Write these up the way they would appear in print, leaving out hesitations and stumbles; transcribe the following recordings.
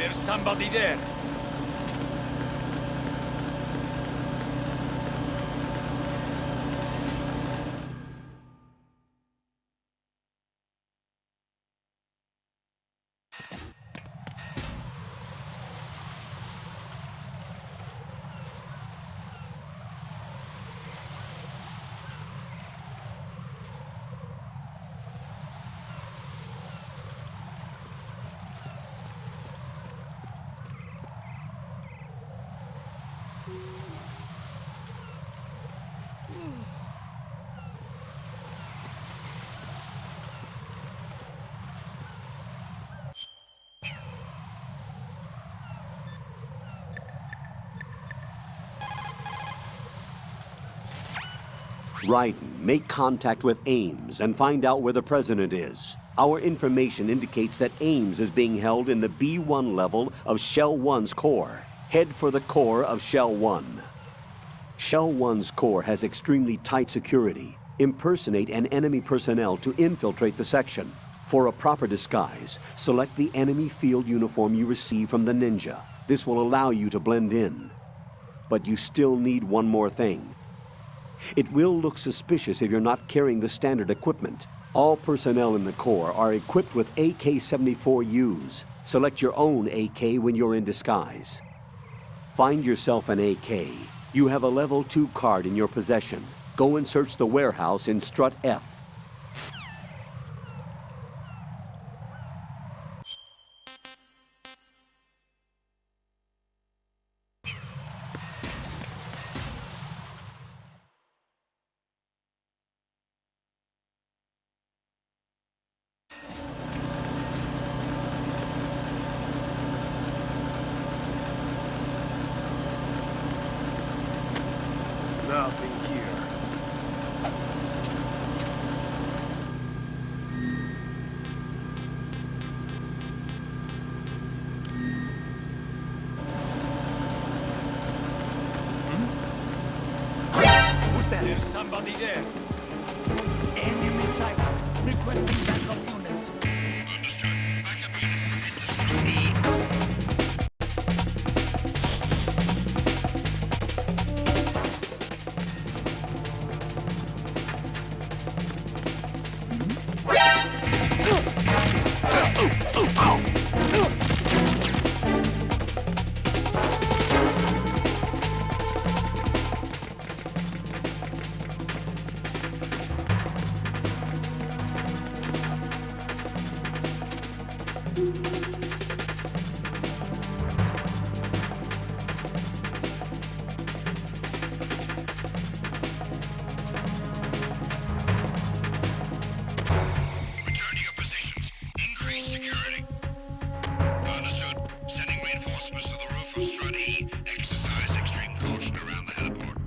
There's somebody there. Raiden, make contact with Ames and find out where the president is. Our information indicates that Ames is being held in the B1 level of Shell 1's core. Head for the core of Shell 1. Shell 1's core has extremely tight security. Impersonate an enemy personnel to infiltrate the section. For a proper disguise, select the enemy field uniform you receive from the ninja. This will allow you to blend in. But you still need one more thing. It will look suspicious if you're not carrying the standard equipment. All personnel in the Corps are equipped with AK-74Us. Select your own AK when you're in disguise. Find yourself an AK. You have a level 2 card in your possession. Go and search the warehouse in Strut F. Nothing here. Who's that? There's somebody there. Enemy sight. Requesting backup unit. Understood. Backup unit into Strut E. Return to your positions. Increase security. Understood. Sending reinforcements to the roof of Strut E. Exercise extreme caution around the heliport.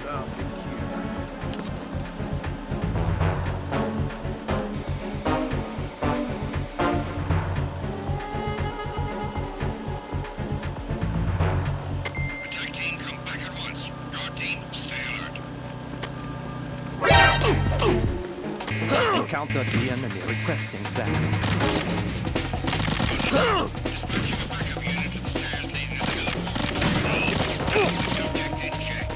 Nothing here. Attack team, come back at once. Guard team, stay alert. Encounter the enemy requesting backup. Dispatching a backup unit to the stairs leading to the heliport. Subject in check.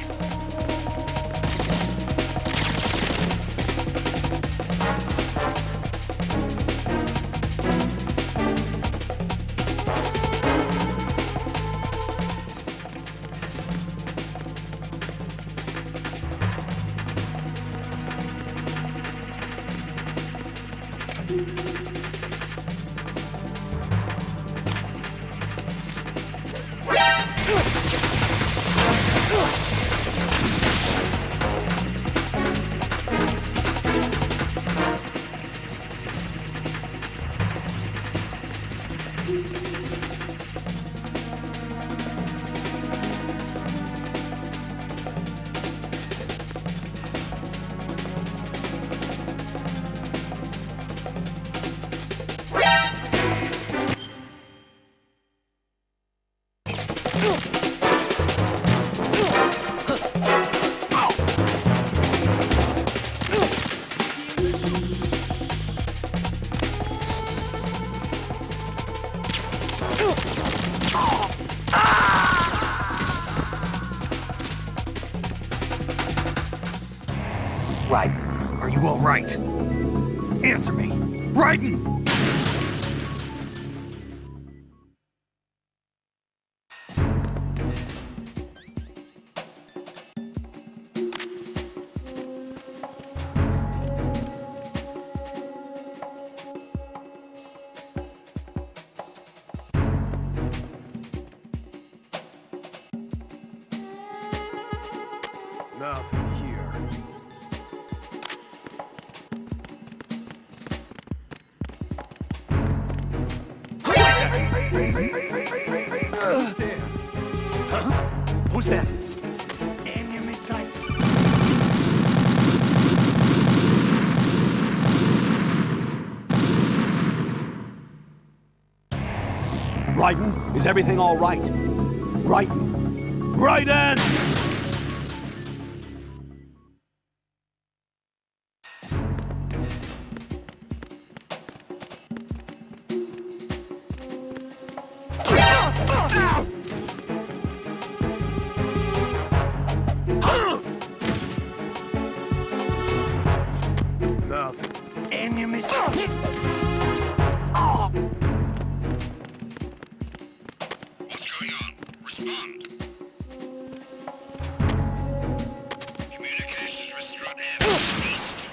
Raiden, Are you all right? Answer me. Raiden! Nothing here. Who's there? Huh? Who's that? enemy sight. Raiden, is everything all right? Raiden! Raiden! Nothing. Enemy sight. What's going on? Respond. Communications with Strut M ceased.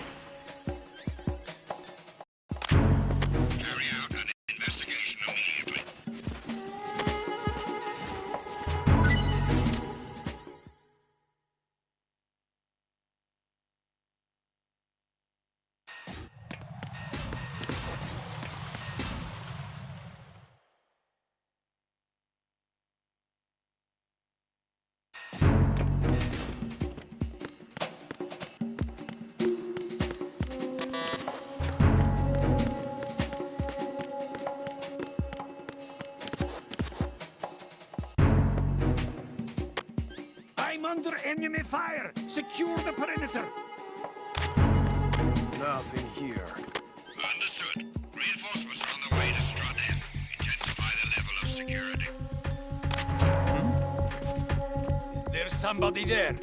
Carry out an investigation immediately. I'm under enemy fire. Secure the perimeter. Nothing here. Understood. Reinforcements are on the way to Strut F. Intensify the level of security. Is there somebody there?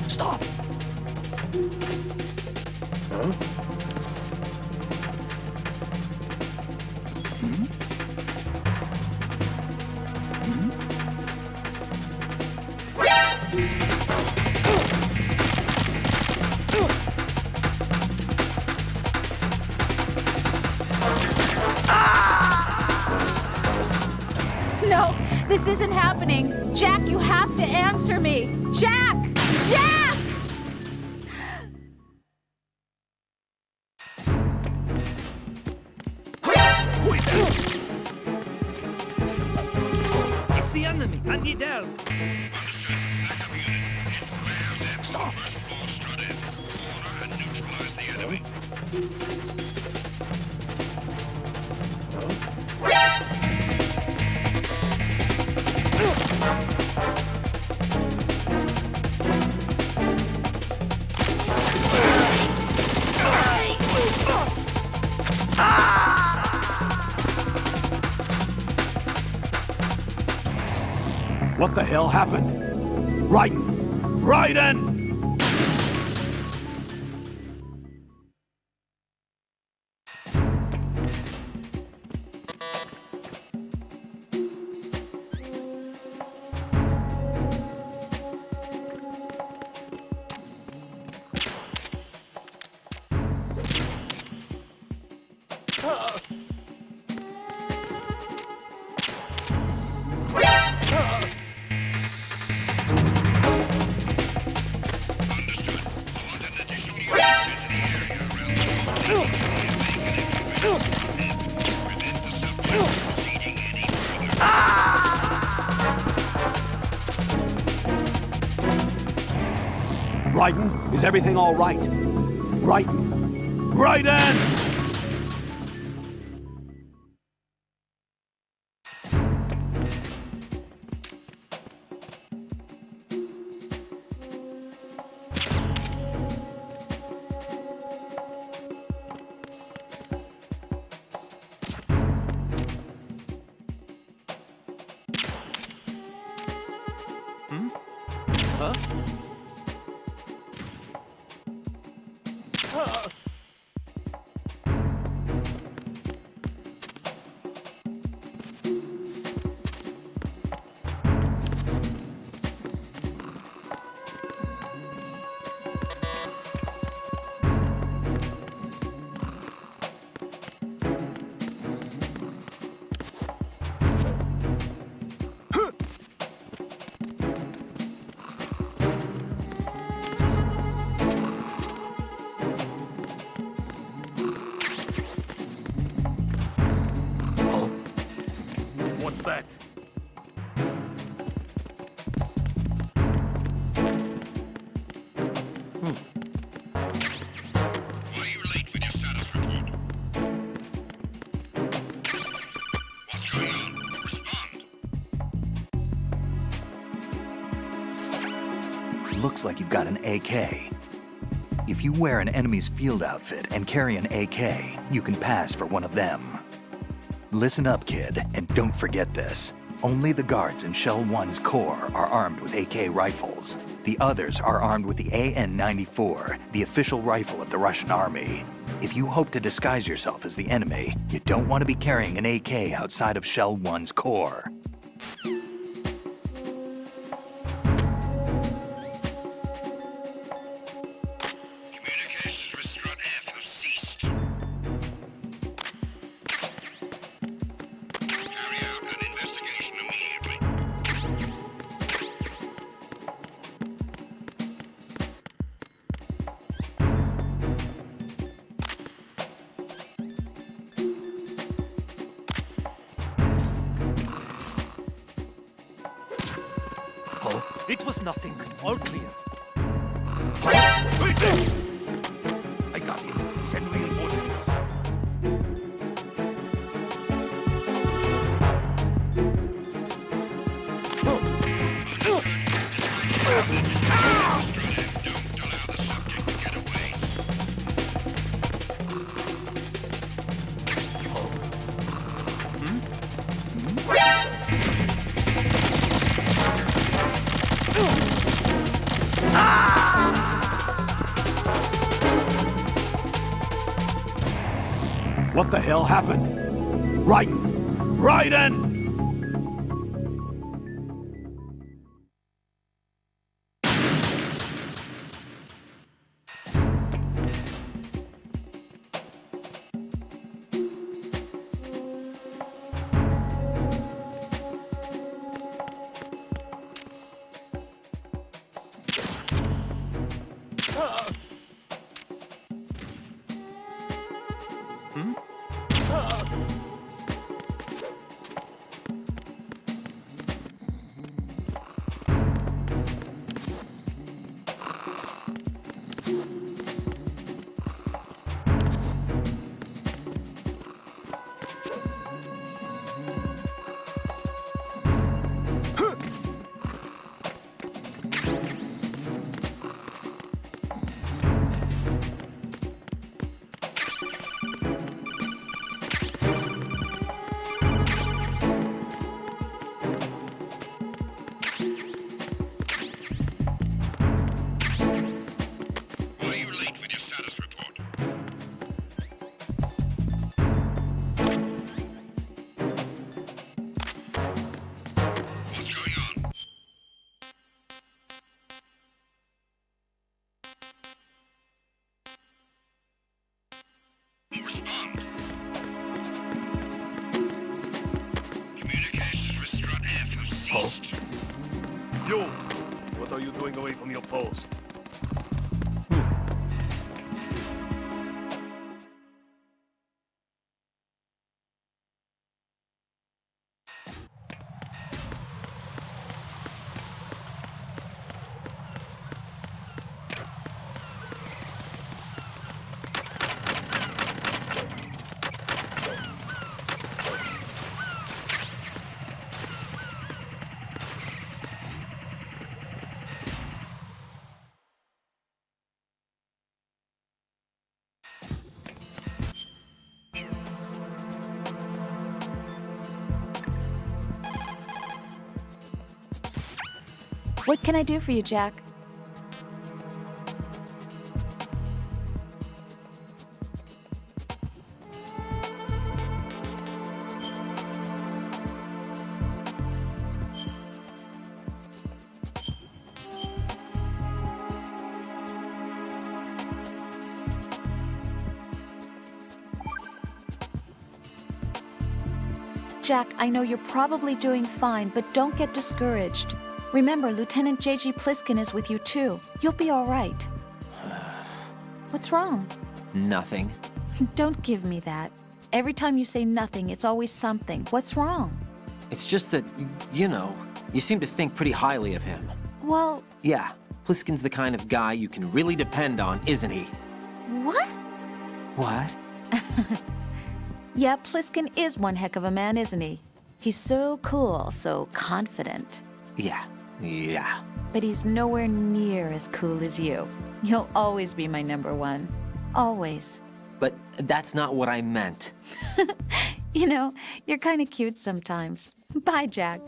Stop! No, this isn't happening. Jack, you have to answer me. Jack! Jack! It's the enemy, and he down. Understood. Backup unit. Head for warehouse F. Stop. First floor, strut F. Corner and neutralize the enemy. What the hell happened? Raiden! Raiden! Understood. I want an additional unit sent to the area around the prevent the subject from proceeding any further. Raiden, is everything all right? Raiden! Raiden! What's that? Why are you late with your status report? What's going on? Respond. Looks like you've got an AK. If you wear an enemy's field outfit and carry an AK, you can pass for one of them. Listen up, kid, and don't forget this. Only the guards in Shell 1's core are armed with AK rifles. The others are armed with the AN-94, the official rifle of the Russian army. If you hope to disguise yourself as the enemy, you don't want to be carrying an AK outside of Shell 1's core. Communications with strut F have ceased. Carry out an investigation immediately. It was nothing. All clear. Who is this? I got him. Send reinforcements. Strut F, don't allow the subject to get What the hell happened? Raiden! Raiden! Why are you late with your status report? What's going on? Respond. Communications with Strut F have ceased. You! What are you doing away from your post? What can I do for you, Jack? Jack, I know you're probably doing fine, but don't get discouraged. Remember, Lieutenant J.G. Pliskin is with you too. You'll be all right. What's wrong? Nothing. Don't give me that. Every time you say nothing, it's always something. What's wrong? It's just that, you know, you seem to think pretty highly of him. Well, Yeah, Pliskin's the kind of guy you can really depend on, isn't he? what? What? Yeah, Pliskin is one heck of a man, isn't he? He's so cool, so confident. Yeah. But he's nowhere near as cool as you. You'll always be my number one. Always. But that's not what I meant. You know, you're kind of cute sometimes. Bye, Jack.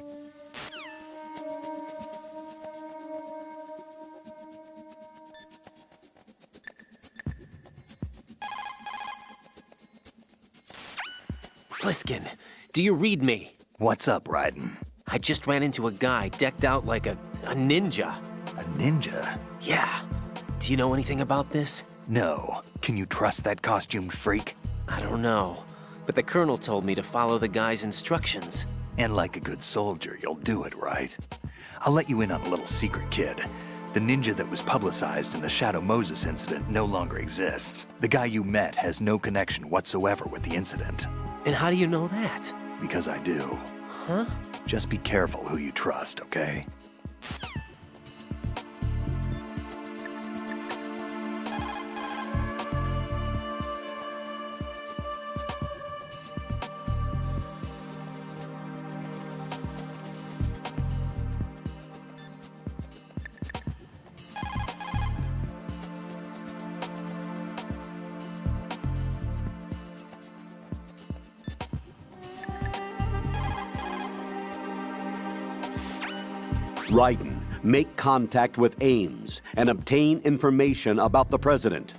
Pliskin, do you read me? What's up, Raiden? I just ran into a guy decked out like a ninja. A ninja? Yeah. Do you know anything about this? No. Can you trust that costumed freak? I don't know. But the colonel told me to follow the guy's instructions. And like a good soldier, you'll do it, right? I'll let you in on a little secret, kid. The ninja that was publicized in the Shadow Moses incident no longer exists. The guy you met has no connection whatsoever with the incident. And how do you know that? Because I do. Huh? Just be careful who you trust, okay? Raiden, make contact with Ames and obtain information about the President.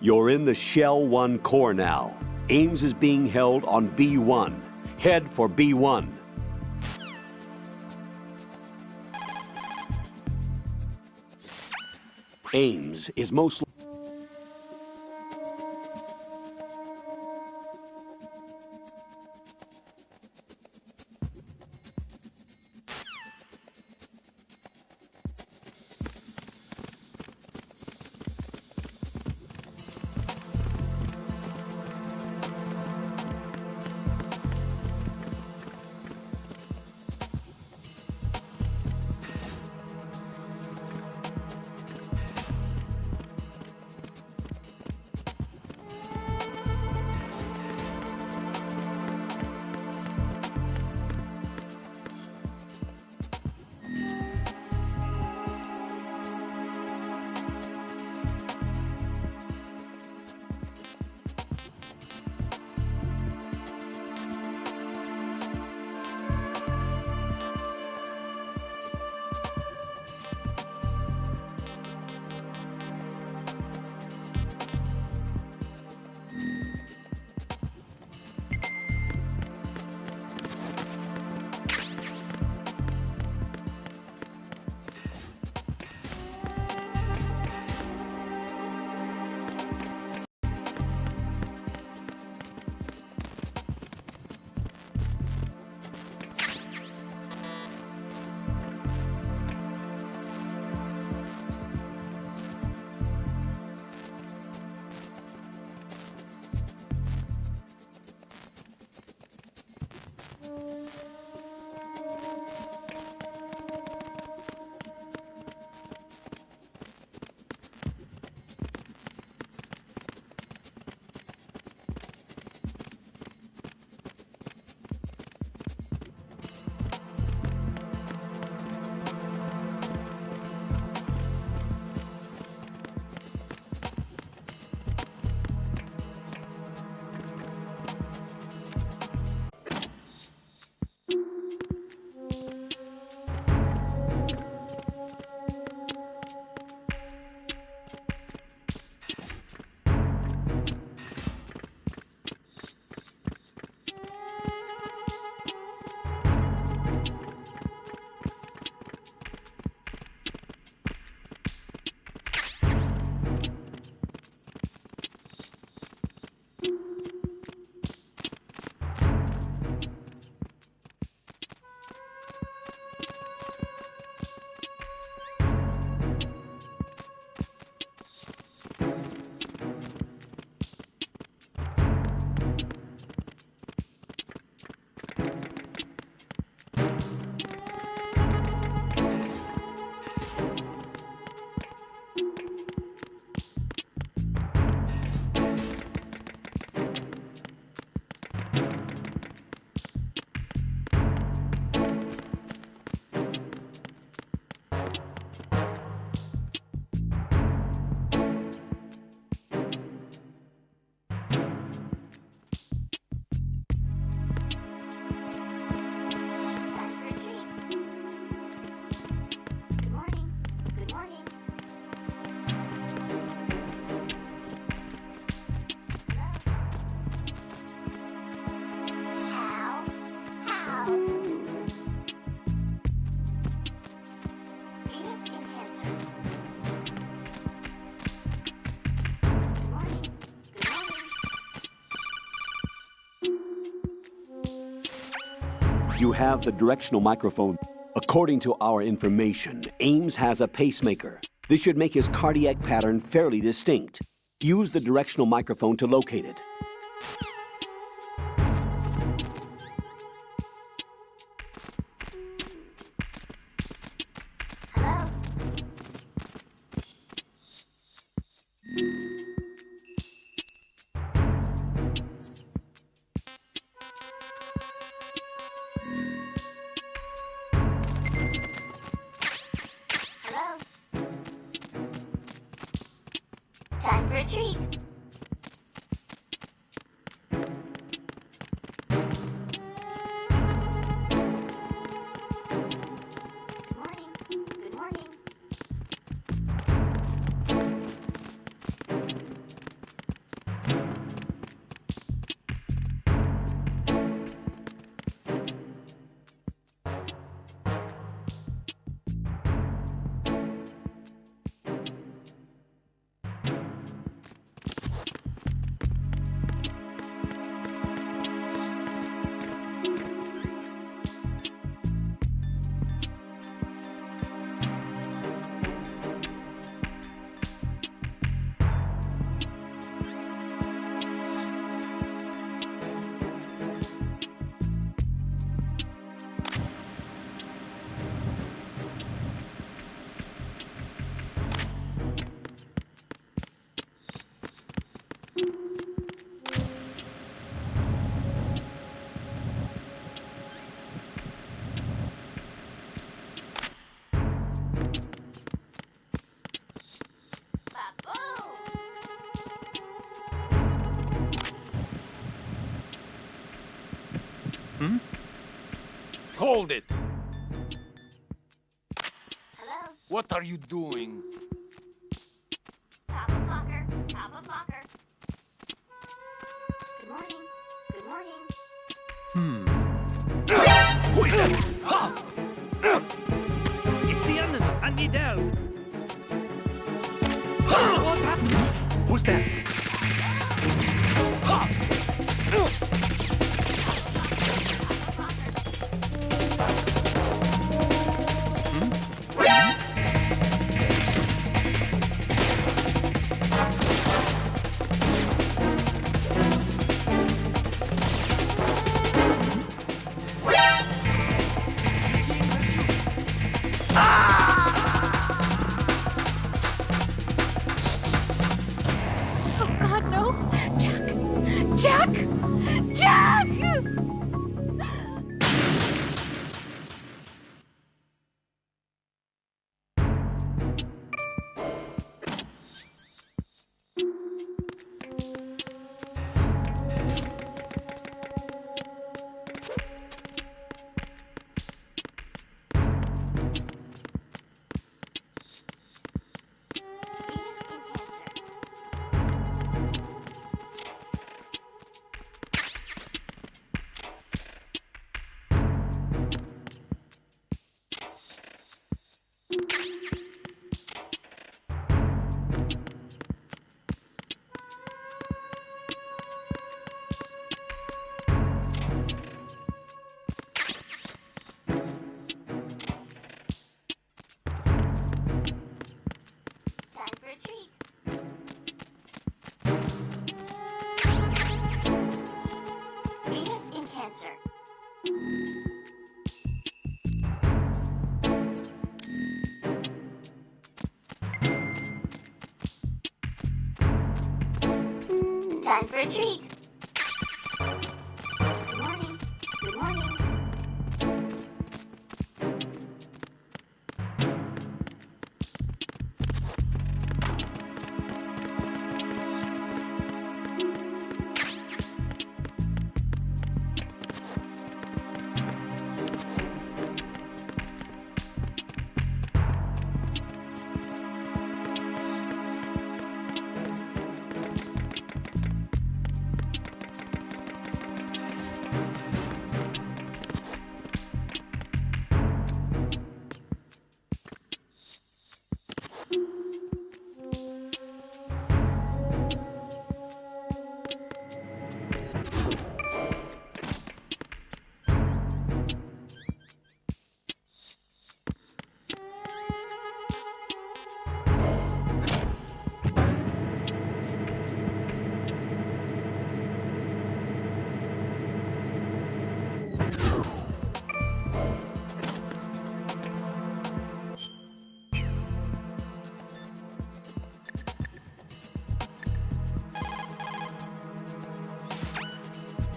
You're in the Shell 1 core now. Ames is being held on B1. Head for B1. Ames is most... You have the directional microphone. According to our information, Ames has a pacemaker. This should make his cardiac pattern fairly distinct. Use the directional microphone to locate it. Time for a treat. Hold it! What are you doing? Top of locker, top of locker. Good morning, good morning. Who is that? Ha! It's the enemy, and Nidell. What happened? Who's that? Ha! Oh God, no! Jack! Jack! Jack! Venus skin cancer. Time for a treat. Venus skin cancer. Time for a treat. Good morning. Good morning.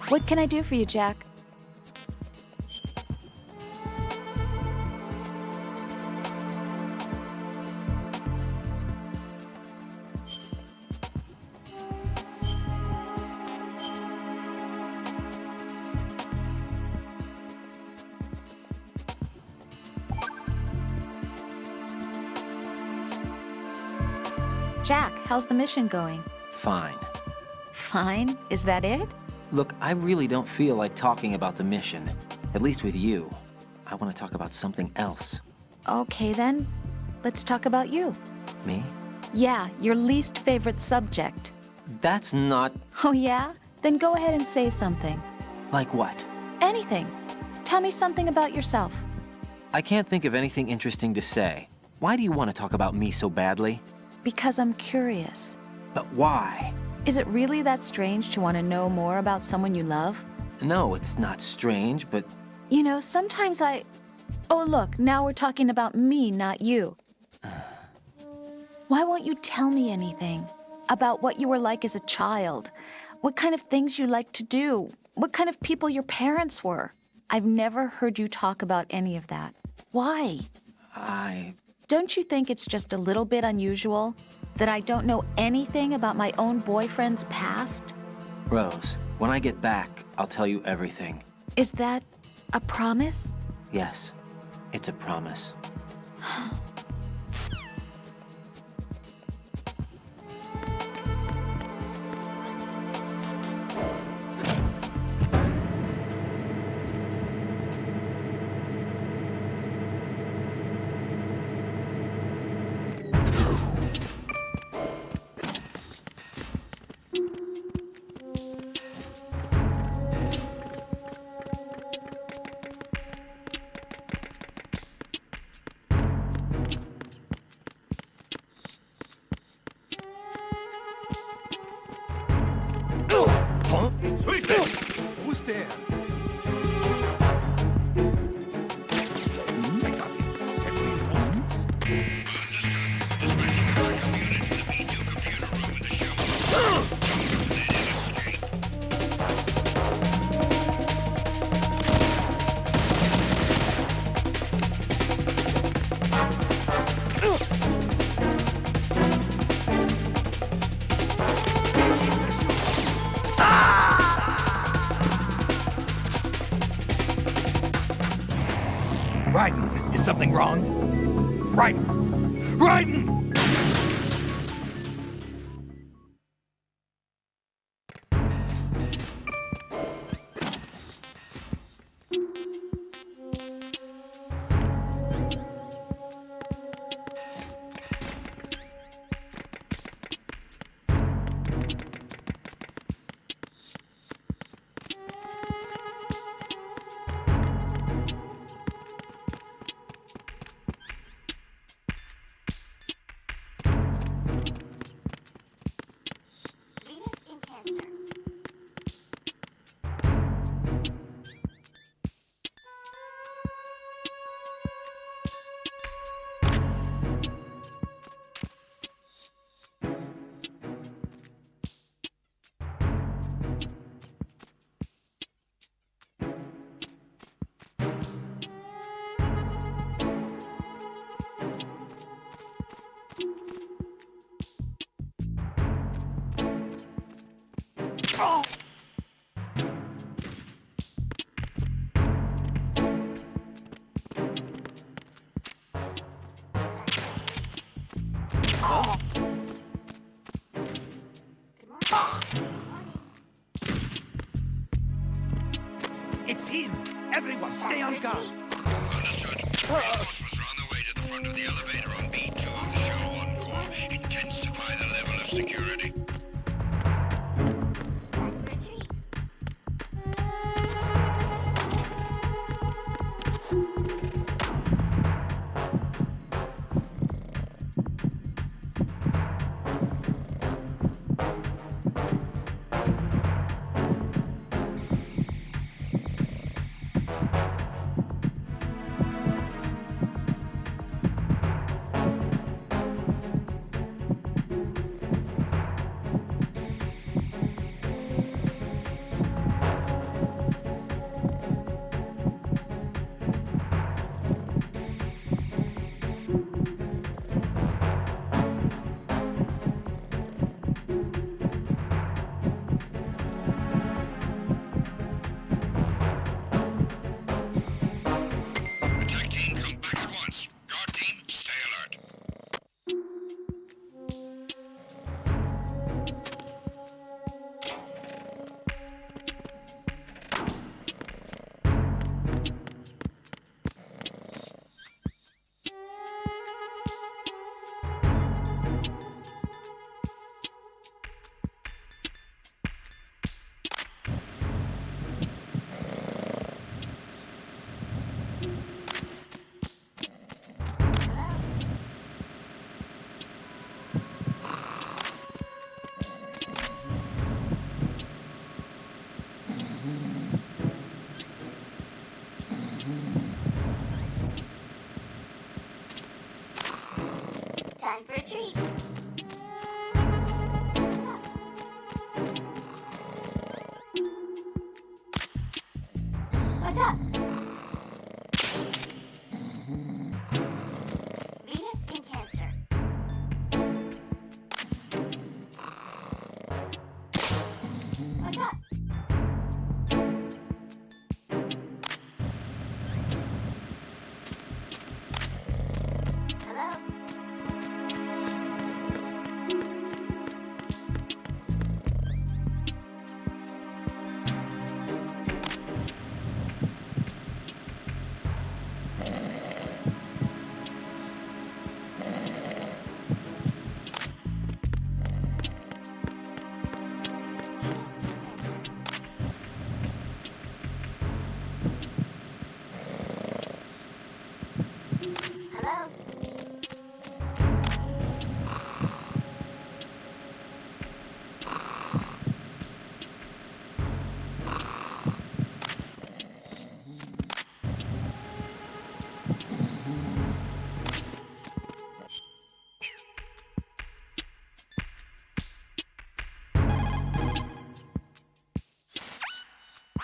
What can I do for you, Jack? Jack, how's the mission going? Fine. Fine? Is that it? Look, I really don't feel like talking about the mission. At least with you. I want to talk about something else. Okay then. Let's talk about you. Me? Yeah, your least favorite subject. That's not... Oh yeah? Then go ahead and say something. like what? Anything. Tell me something about yourself. I can't think of anything interesting to say. Why do you want to talk about me so badly? Because I'm curious. But why? Is it really that strange to want to know more about someone you love? No, it's not strange, but You know, sometimes Oh, look, now we're talking about me, not you. Why won't you tell me anything? About what you were like as a child? What kind of things you liked to do? What kind of people your parents were? I've never heard you talk about any of that. Why? Don't you think it's just a little bit unusual that I don't know anything about my own boyfriend's past? Rose, when I get back, I'll tell you everything. Is that a promise? Yes, it's a promise. Huh? Who is there? Who's there? I got him. Send reinforcements. Dispatching a backup unit to the B2 computer room in the shell. Let him escape. Raiden, is something wrong? Raiden! Raiden! Venus in Cancer. Good morning. It's him! Everyone, stay on guard! Understood. Reinforcements are on their way to the front of the elevator on B2 of the Shell 1 core. Intensify the level of security. Time for a treat. Attack team, come back at once. Guard team, stay alert. Time for a treat. What's up? Venus in Cancer. What's up?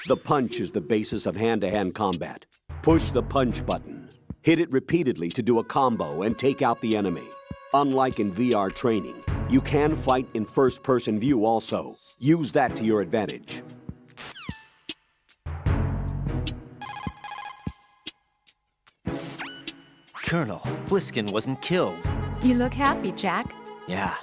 The punch is the basis of hand-to-hand combat. Push the punch button. Hit it repeatedly to do a combo and take out the enemy. Unlike in VR training, you can fight in first-person view also. Use that to your advantage. Colonel, Pliskin wasn't killed. You look happy, Jack. Yeah.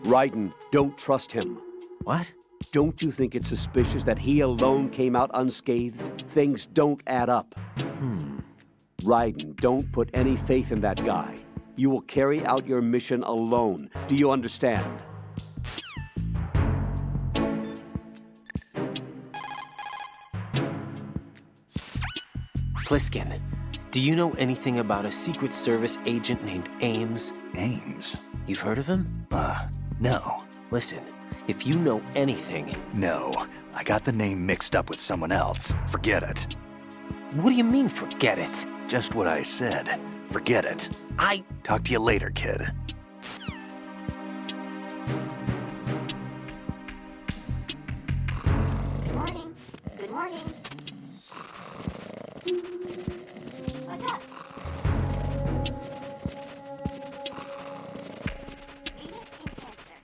Raiden, don't trust him. What? Don't you think it's suspicious that he alone came out unscathed? Things don't add up. Raiden, don't put any faith in that guy. You will carry out your mission alone. Do you understand? Pliskin, do you know anything about a Secret Service agent named Ames? Ames? You've heard of him? No. Listen, if you know anything... No. I got the name mixed up with someone else. Forget it. What do you mean, forget it? Just what I said. Forget it. Talk to you later, kid. Good morning. Good morning. What's up? Venus in Cancer.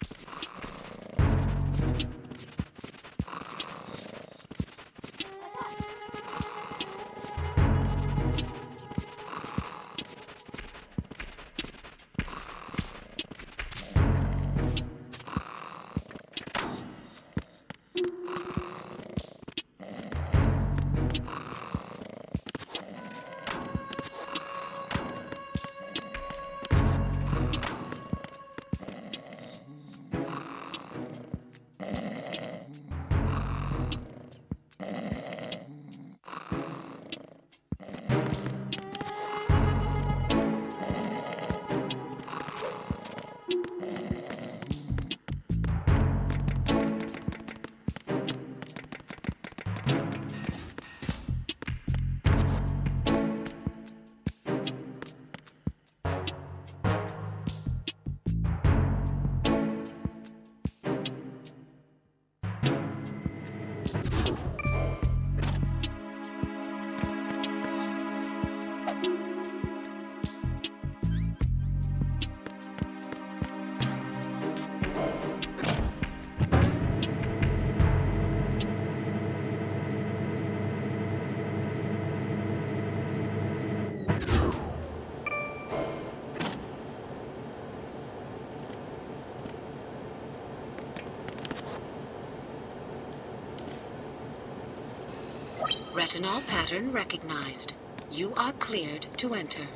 Retinol pattern recognized. You are cleared to enter.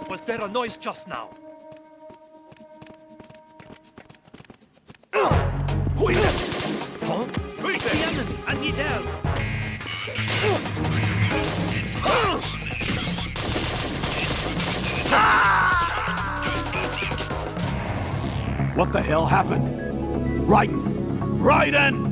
Was there a noise just now? Who is that? Huh? Who is the enemy? And he there! What the hell happened? Raiden! Raiden!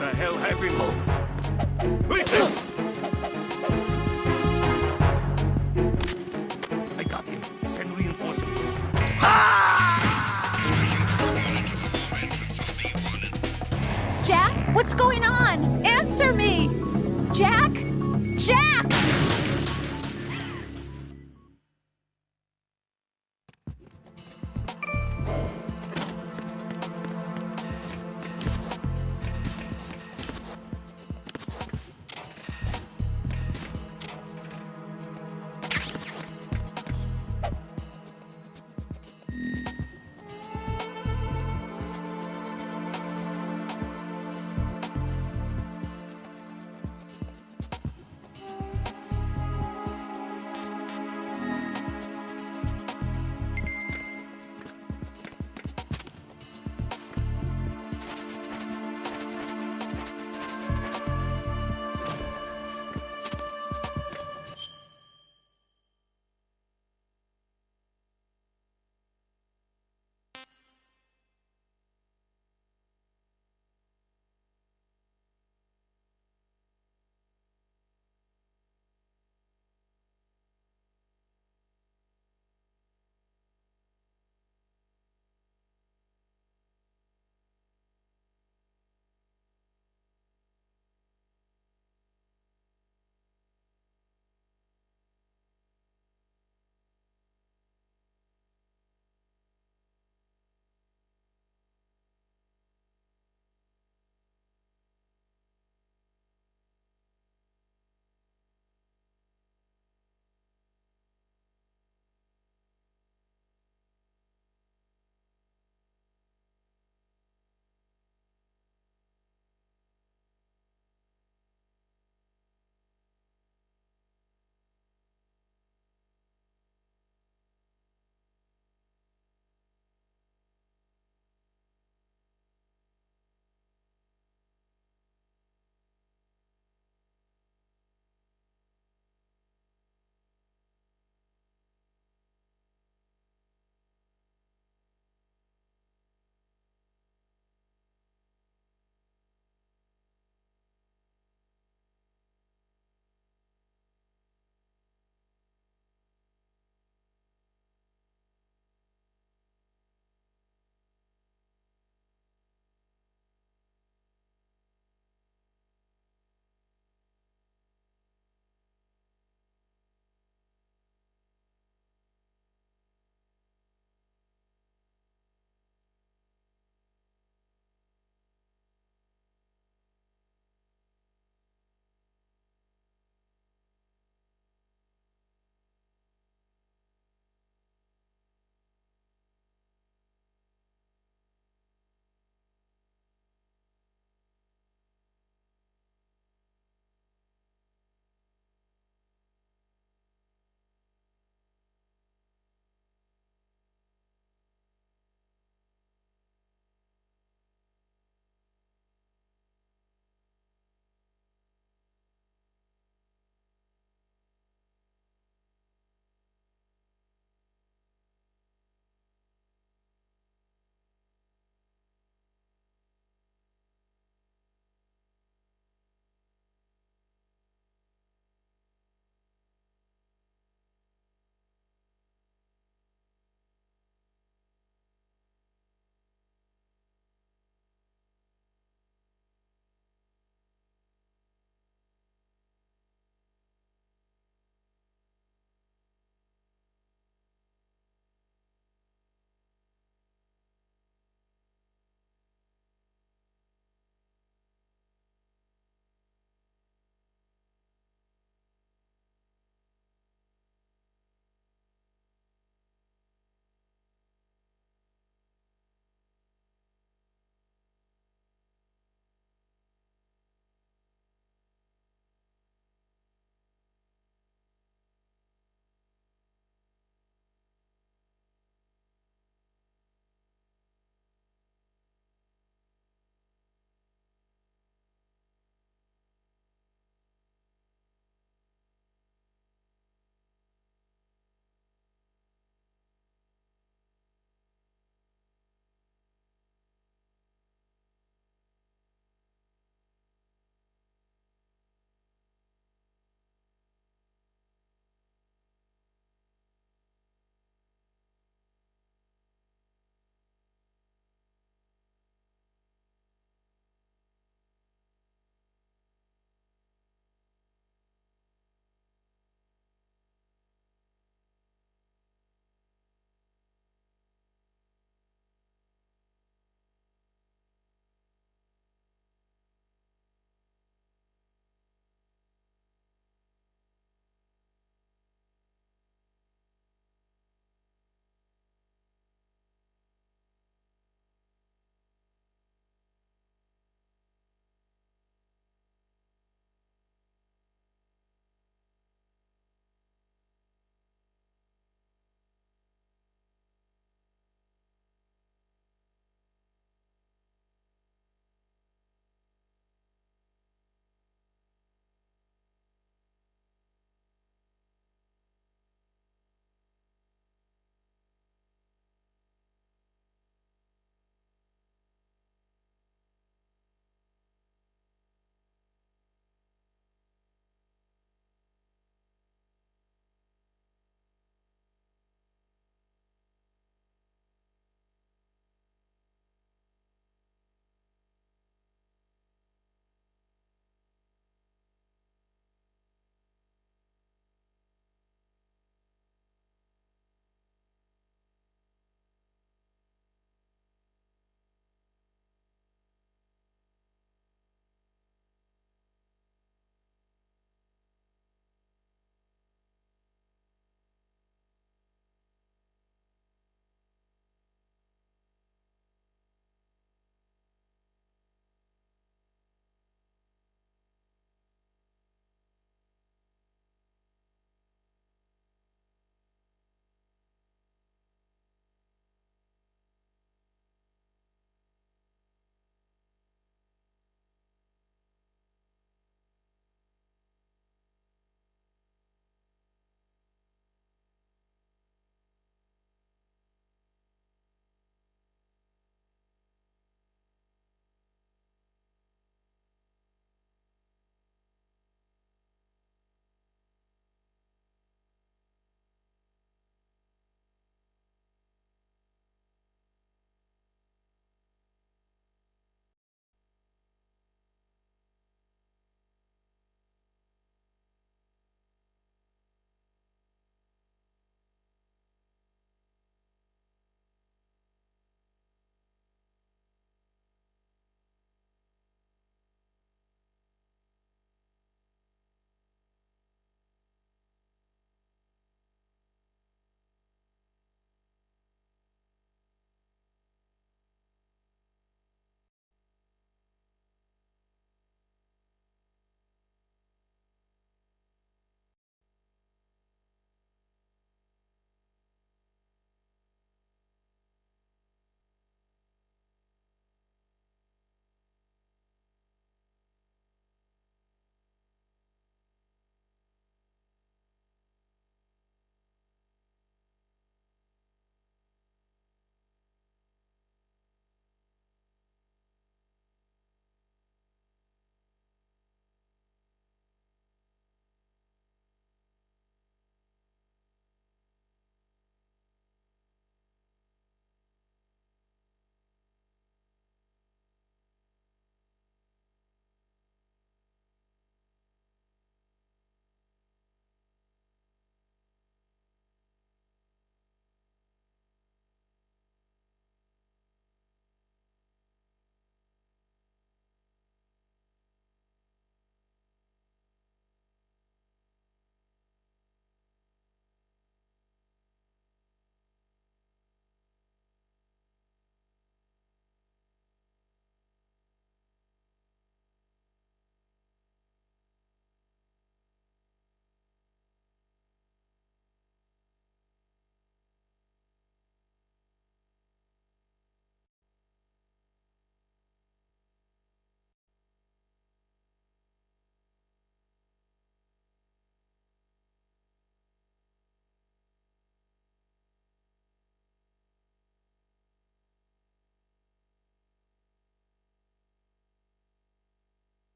The hell have we... Who is this? I got him. Send reinforcements. Jack, what's going on? Answer me! Jack? Jack!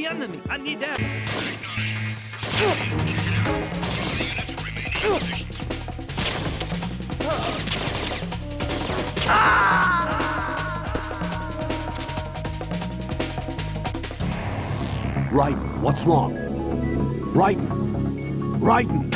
enemy. I need them. Raiden, what's wrong? Raiden! Raiden!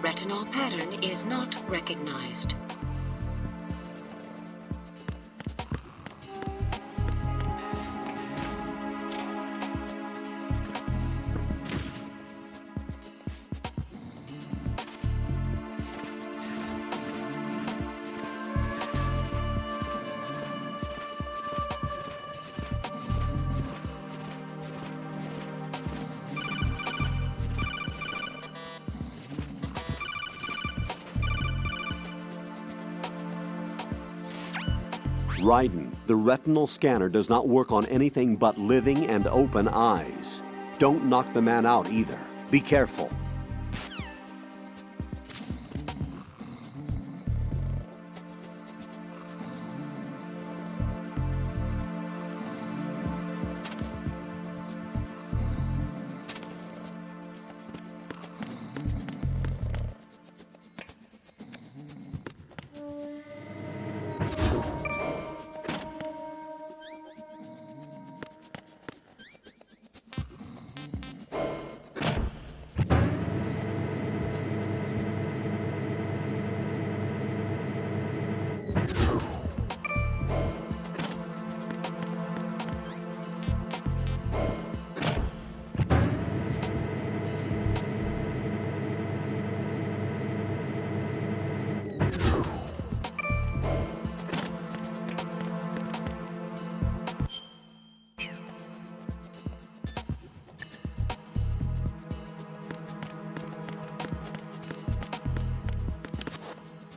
Retinol pattern is not recognized. Raiden, the retinal scanner does not work on anything but living and open eyes. Don't knock the man out either. Be careful.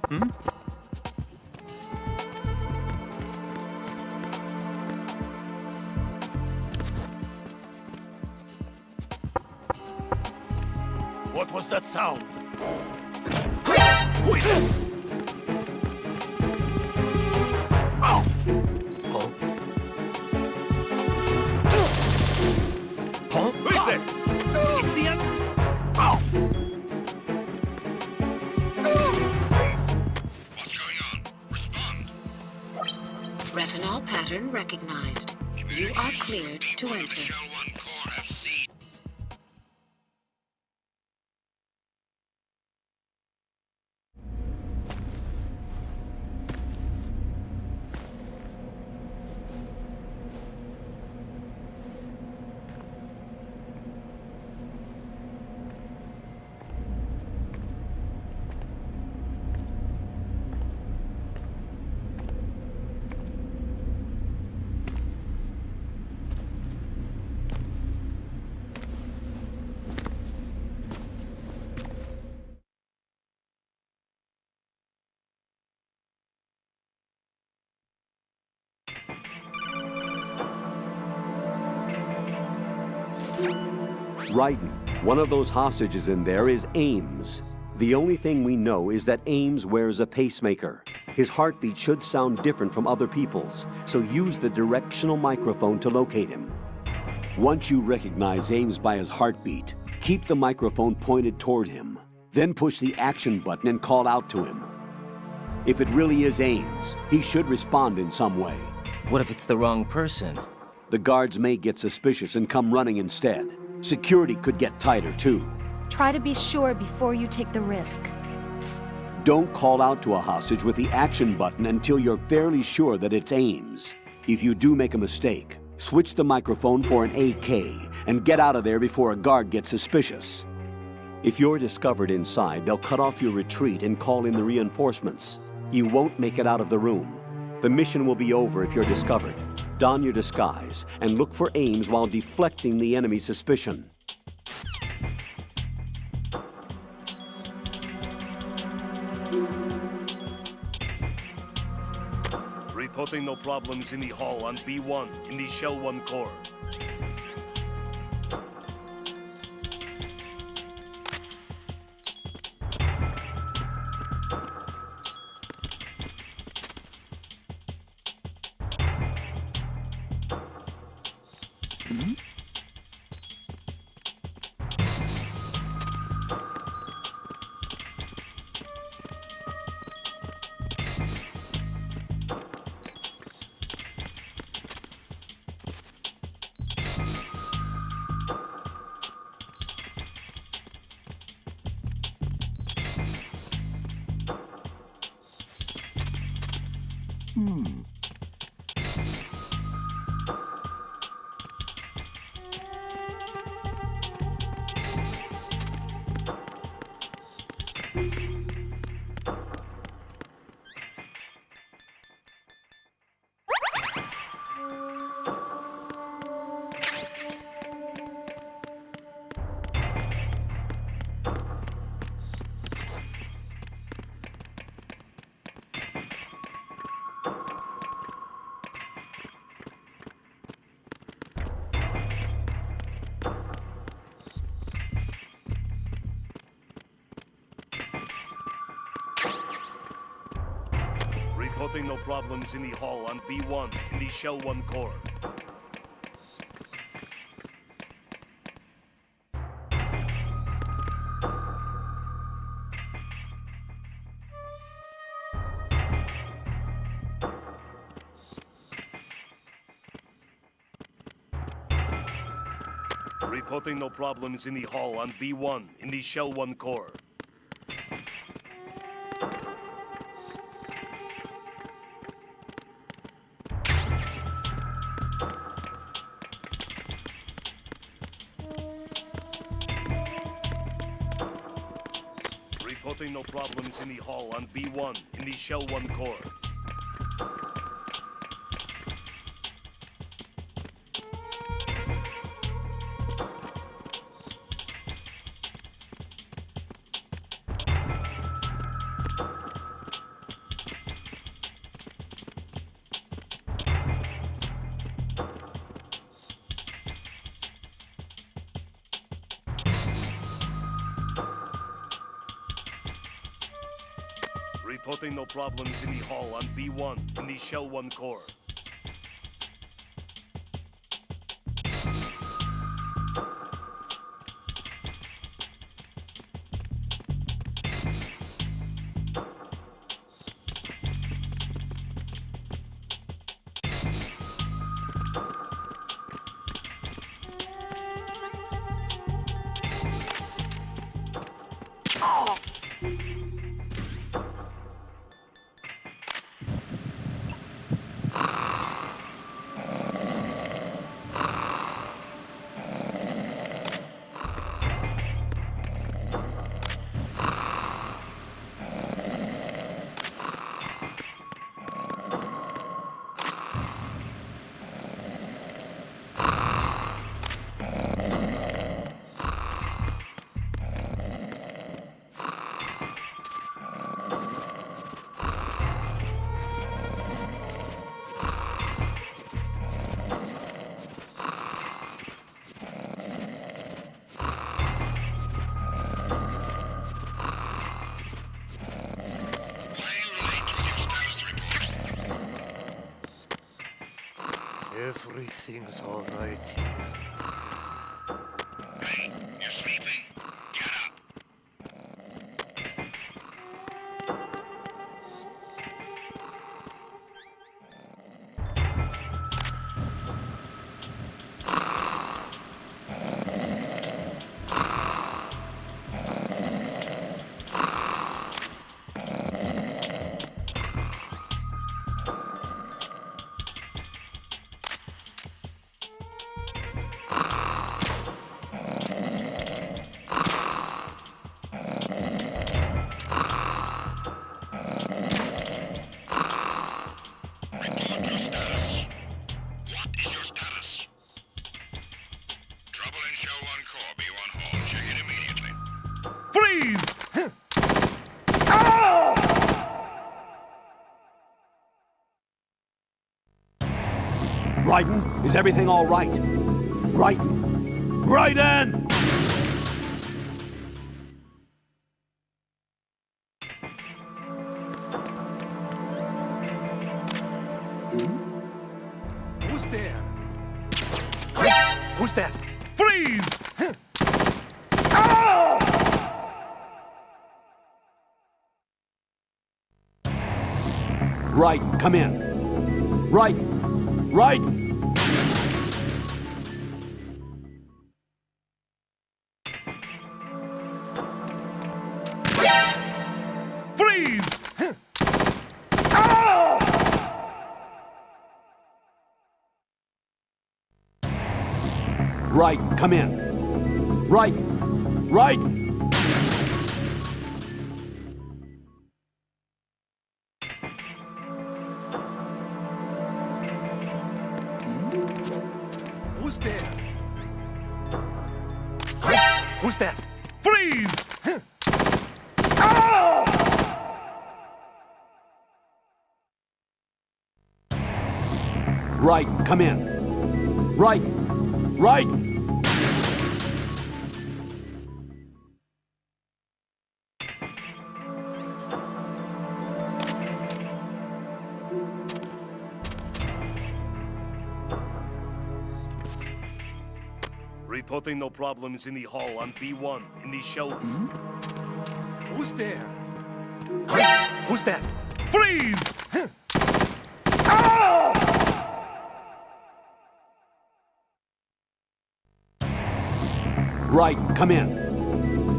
What was that sound? Who is there? It's the end. What's going on? Respond. Retinol pattern recognized. You are cleared to B1 of enter. Shell 1 Core have seized. Raiden, one of those hostages in there is Ames. The only thing we know is that Ames wears a pacemaker. His heartbeat should sound different from other people's, so use the directional microphone to locate him. Once you recognize Ames by his heartbeat, keep the microphone pointed toward him. Then push the action button and call out to him. If it really is Ames, he should respond in some way. What if it's the wrong person? The guards may get suspicious and come running instead. Security could get tighter too. Try to be sure before you take the risk. Don't call out to a hostage with the action button until you're fairly sure that it's Ames. If you do make a mistake, switch the microphone for an AK and get out of there before a guard gets suspicious. If you're discovered inside, they'll cut off your retreat and call in the reinforcements. You won't make it out of the room. The mission will be over if you're discovered. Don your disguise and look for Ames while deflecting the enemy's suspicion. Reporting no problems in the hall on B1 in the Shell 1 core. Reporting no problems in the hall on B1 in the Shell 1 core. Reporting no problems in the hall on B1 in the Shell 1 core. Reporting no problems in the hall on B1 in the Shell 1 core. Reporting no problems in the hall on B1 in the Shell 1 core. Everything's all right here. Hey, you're sleeping? Get up. Report your status. What is your status? Trouble in Shell 1 core, B1 hall. Check it immediately. Freeze! Raiden, is everything all right? Raiden! Raiden! Who's there? Who's that? Freeze! Raiden, come in. Raiden! Raiden! Freeze! Raiden, come in. Raiden! Raiden! Who's there? Who's that? Freeze! Raiden, come in. Raiden! Raiden! Reporting no problems in the hall on B1 in the Shell. Who's there? Who's that? Freeze! Raiden, come in.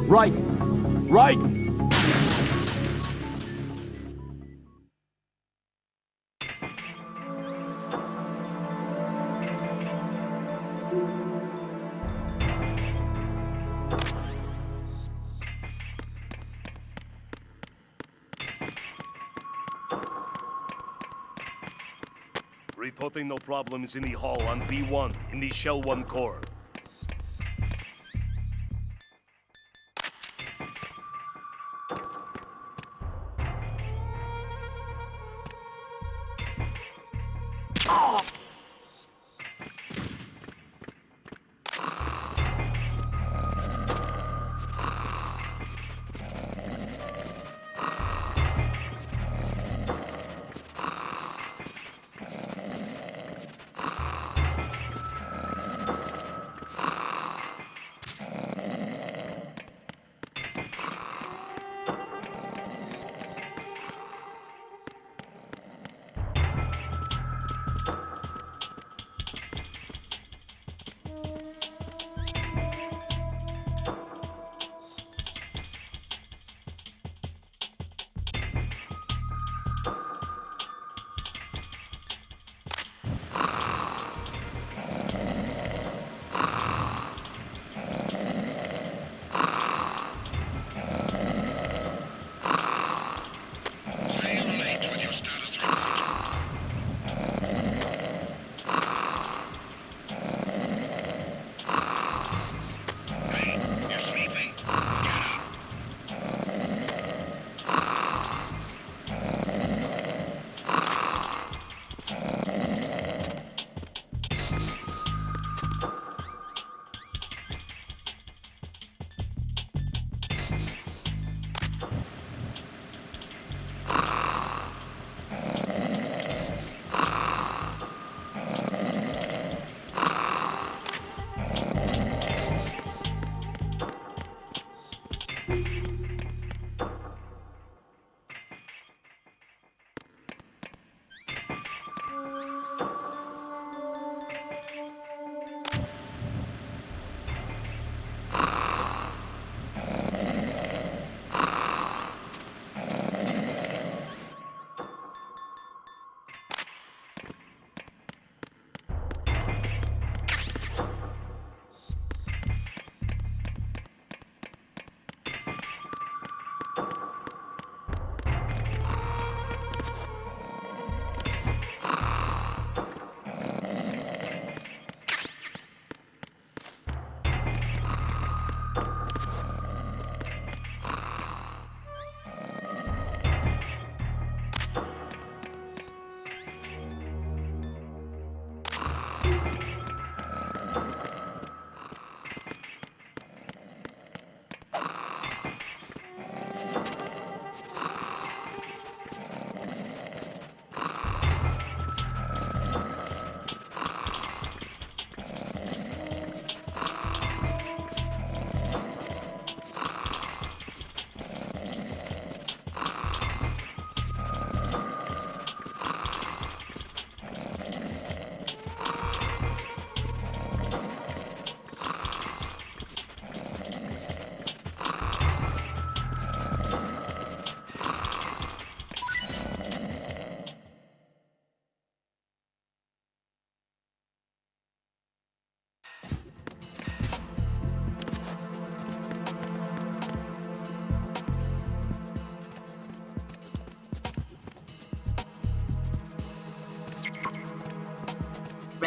Raiden! Raiden! Reporting no problems in the hall on B1 in the Shell 1 core.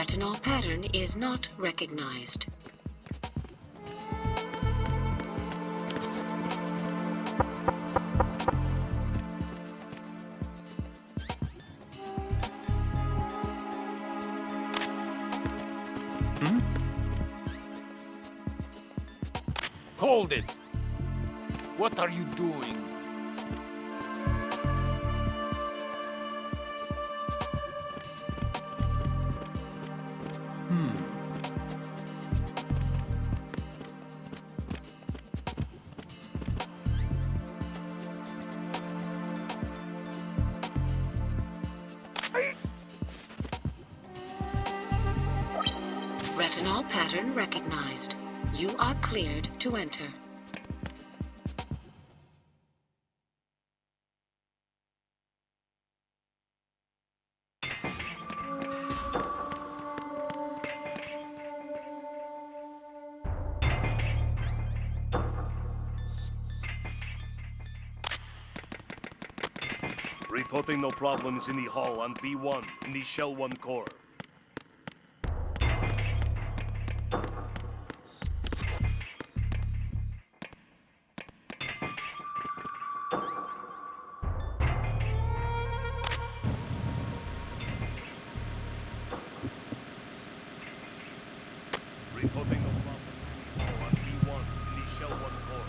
Retinol pattern is not recognized. Hold it! What are you doing? Retinol pattern recognized. You are cleared to enter. Reporting no problems in the hull on B1 in the Shell 1 core. Reporting no problems in the hull on B1 in the Shell 1 core.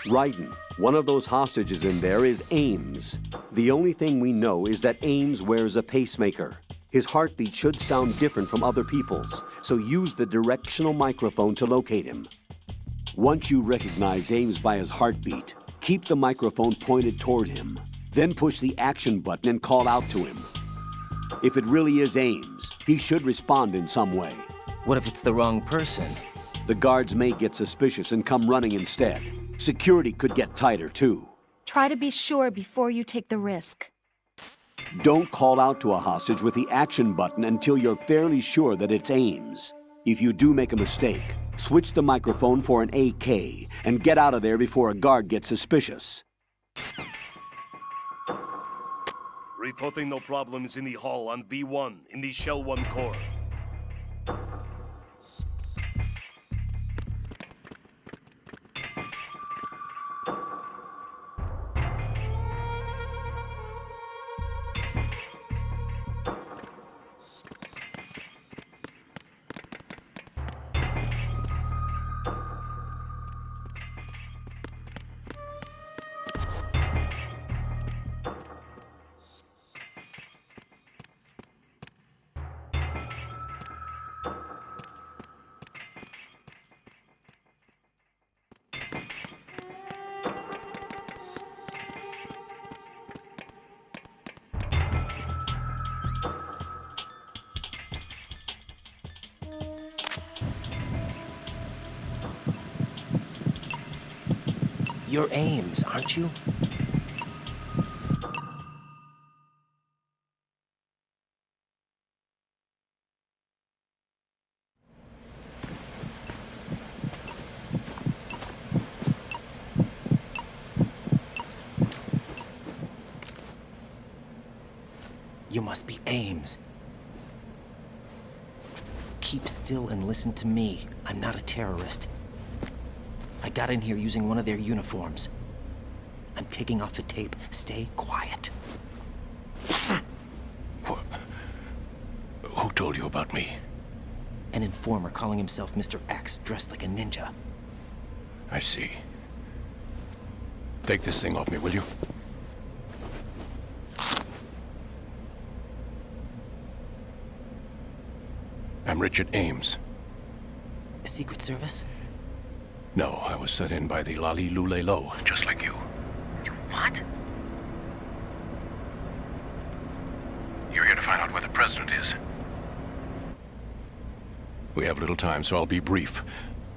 Raiden, one of those hostages in there is Ames. The only thing we know is that Ames wears a pacemaker. His heartbeat should sound different from other people's, so use the directional microphone to locate him. Once you recognize Ames by his heartbeat, keep the microphone pointed toward him. Then push the action button and call out to him. If it really is Ames, he should respond in some way. What if it's the wrong person? The guards may get suspicious and come running instead. Security could get tighter, too. Try to be sure before you take the risk. Don't call out to a hostage with the action button until you're fairly sure that it's Ames. If you do make a mistake, switch the microphone for an AK and get out of there before a guard gets suspicious. Reporting no problems in the hull on B1 in the Shell 1 core. You're Ames, aren't you? You must be Ames. Keep still and listen to me. I'm not a terrorist. I got in here using one of their uniforms. I'm taking off the tape. Stay quiet. told you about me? An informer calling himself Mr. X, dressed like a ninja. I see. Take this thing off me, will you? I'm Richard Ames. Secret Service? No, I was sent in by the Lali Lule Lo, just like you. You what? You're here to find out where the president is. We have little time, so I'll be brief.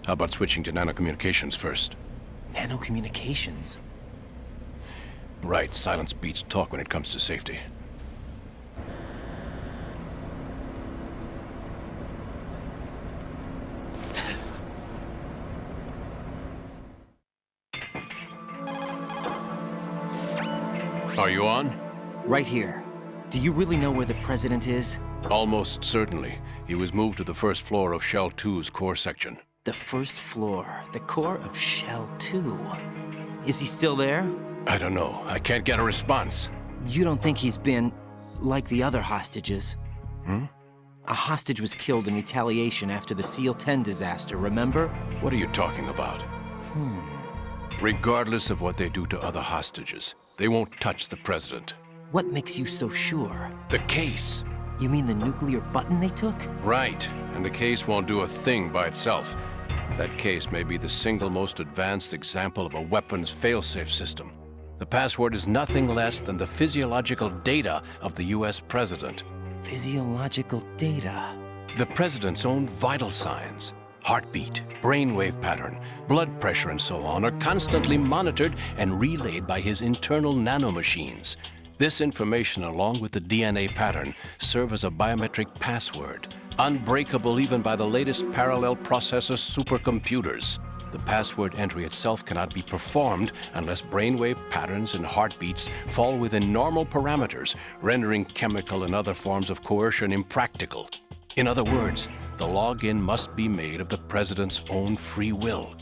How about switching to nanocommunications first? Nanocommunications? Right, silence beats talk when it comes to safety. Are you on? Right here. Do you really know where the president is? Almost certainly. He was moved to the first floor of Shell 2's core section. The first floor, the core of Shell 2. Is he still there? I don't know. I can't get a response. You don't think he's been like the other hostages? A hostage was killed in retaliation after the SEAL 10 disaster, remember? What are you talking about? Regardless of what they do to other hostages, they won't touch the president. What makes you so sure? The case. You mean the nuclear button they took? Right. And the case won't do a thing by itself. That case may be the single most advanced example of a weapons failsafe system. The password is nothing less than the physiological data of the US president. Physiological data? The president's own vital signs, heartbeat, brainwave pattern, blood pressure, and so on, are constantly monitored and relayed by his internal nanomachines. This information, along with the DNA pattern, serve as a biometric password, unbreakable even by the latest parallel processor supercomputers. The password entry itself cannot be performed unless brainwave patterns and heartbeats fall within normal parameters, rendering chemical and other forms of coercion impractical. In other words, the login must be made of the president's own free will.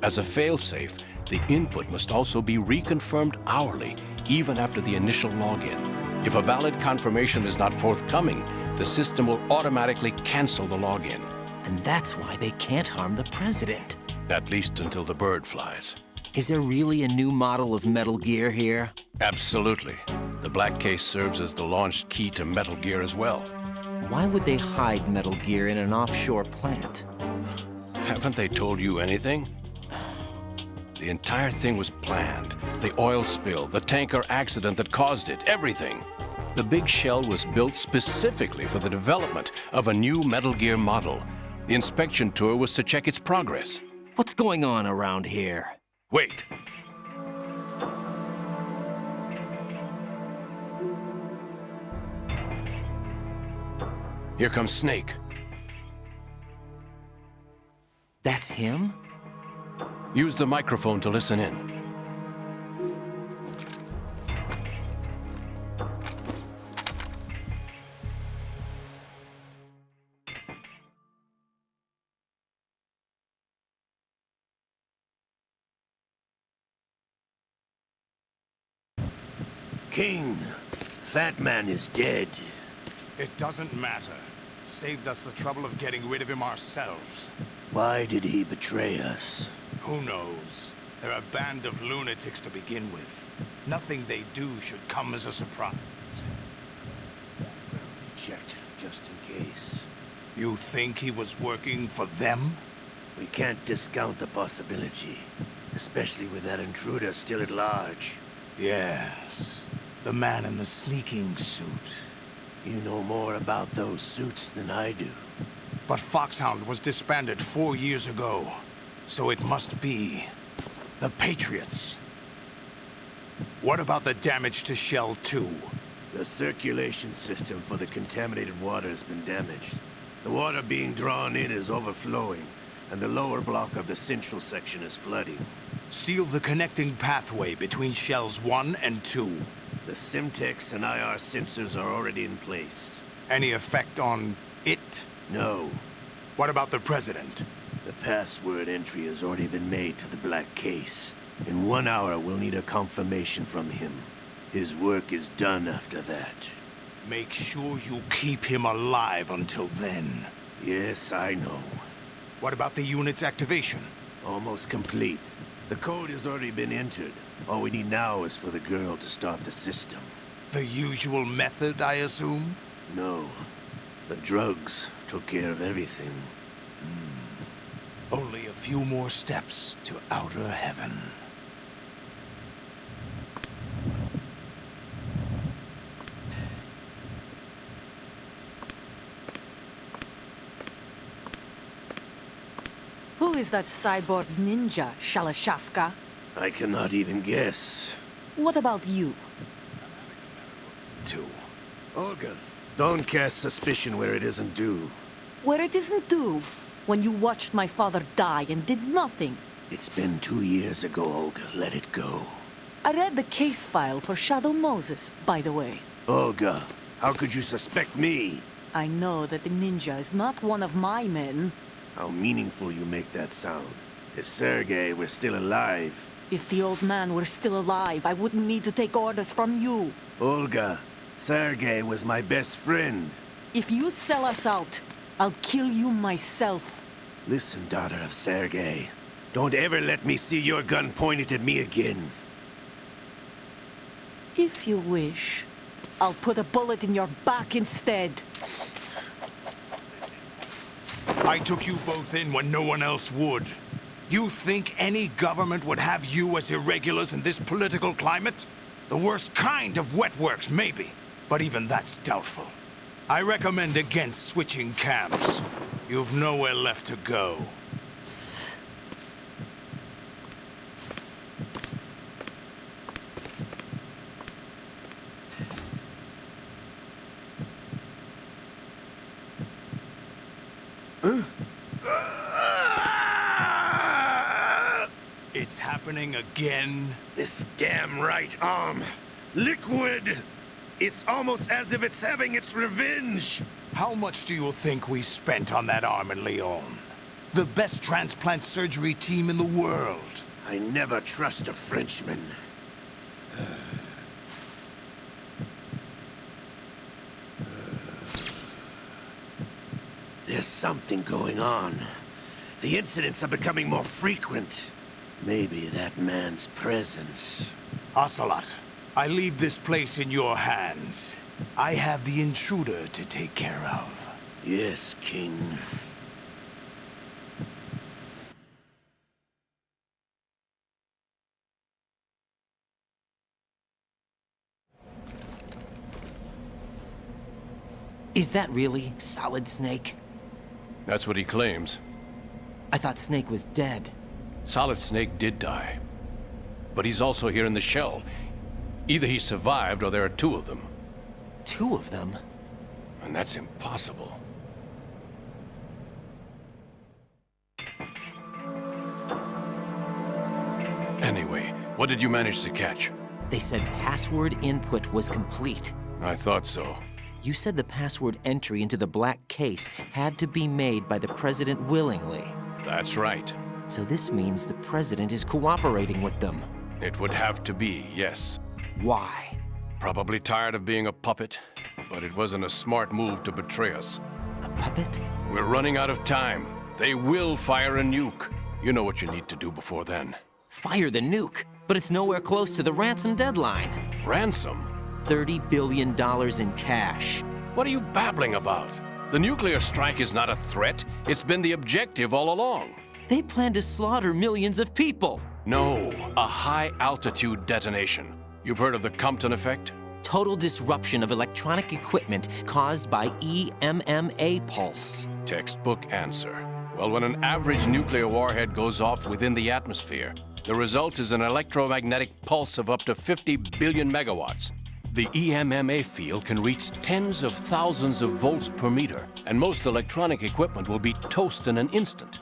As a failsafe, the input must also be reconfirmed hourly, even after the initial login. If a valid confirmation is not forthcoming, the system will automatically cancel the login. And that's why they can't harm the president. At least until the bird flies. Is there really a new model of Metal Gear here? Absolutely. The black case serves as the launch key to Metal Gear as well. Why would they hide Metal Gear in an offshore plant? Haven't they told you anything? The entire thing was planned. The oil spill, the tanker accident that caused it, everything. The big shell was built specifically for the development of a new Metal Gear model. The inspection tour was to check its progress. What's going on around here? Wait. Here comes Snake. That's him? Use the microphone to listen in. King, Fat Man is dead. It doesn't matter. Saved us the trouble of getting rid of him ourselves. Why did he betray us? Who knows? They're a band of lunatics to begin with. Nothing they do should come as a surprise. Checked, just in case. You think he was working for them? We can't discount the possibility, especially with that intruder still at large. Yes. The man in the sneaking suit. You know more about those suits than I do. But Foxhound was disbanded 4 years ago. So it must be the Patriots. What about the damage to Shell 2? The circulation system for the contaminated water has been damaged. The water being drawn in is overflowing, and the lower block of the central section is flooding. Seal the connecting pathway between Shells 1 and 2. The Simtex and IR sensors are already in place. Any effect on it? No. What about the President? The password entry has already been made to the black case. In 1 hour, we'll need a confirmation from him. His work is done after that. Make sure you keep him alive until then. Yes, I know. What about the unit's activation? Almost complete. The code has already been entered. All we need now is for the girl to start the system. The usual method, I assume? No. The drugs took care of everything. Only a few more steps to outer heaven. Who is that cyborg ninja, Shalashaska? I cannot even guess. What about you? Two. Olga, don't cast suspicion where it isn't due. Where it isn't due, when you watched my father die and did nothing. It's been 2 years ago, Olga. Let it go. I read the case file for Shadow Moses, by the way. Olga, how could you suspect me? I know that the ninja is not one of my men. How meaningful you make that sound. If Sergei were still alive... If the old man were still alive, I wouldn't need to take orders from you. Olga, Sergei was my best friend. If you sell us out, I'll kill you myself. Listen, daughter of Sergei. Don't ever let me see your gun pointed at me again. If you wish, I'll put a bullet in your back instead. I took you both in when no one else would. You think any government would have you as irregulars in this political climate? The worst kind of wet works, maybe. But even that's doubtful. I recommend against switching camps. You've nowhere left to go. It's happening again? This damn right arm. Liquid! It's almost as if it's having its revenge! How much do you think we spent on that arm in Lyon? The best transplant surgery team in the world. I never trust a Frenchman. There's something going on. The incidents are becoming more frequent. Maybe that man's presence. Ocelot, I leave this place in your hands. I have the intruder to take care of. Yes, King. Is that really Solid Snake? That's what he claims. I thought Snake was dead. Solid Snake did die. But he's also here in the shell. Either he survived or there are two of them. Two of them? And that's impossible. Anyway, what did you manage to catch? They said password input was complete. I thought so. You said the password entry into the black case had to be made by the president willingly. That's right. So this means the president is cooperating with them. It would have to be, yes. Why? Probably tired of being a puppet, but it wasn't a smart move to betray us. A puppet? We're running out of time. They will fire a nuke. You know what you need to do before then. Fire the nuke? But it's nowhere close to the ransom deadline. Ransom? $30 billion in cash. What are you babbling about? The nuclear strike is not a threat. It's been the objective all along. They plan to slaughter millions of people. No, a high-altitude detonation. You've heard of the Compton effect? Total disruption of electronic equipment caused by EMMA pulse. Textbook answer. Well, when an average nuclear warhead goes off within the atmosphere, the result is an electromagnetic pulse of up to 50 billion megawatts. The EMMA field can reach tens of thousands of volts per meter, and most electronic equipment will be toast in an instant.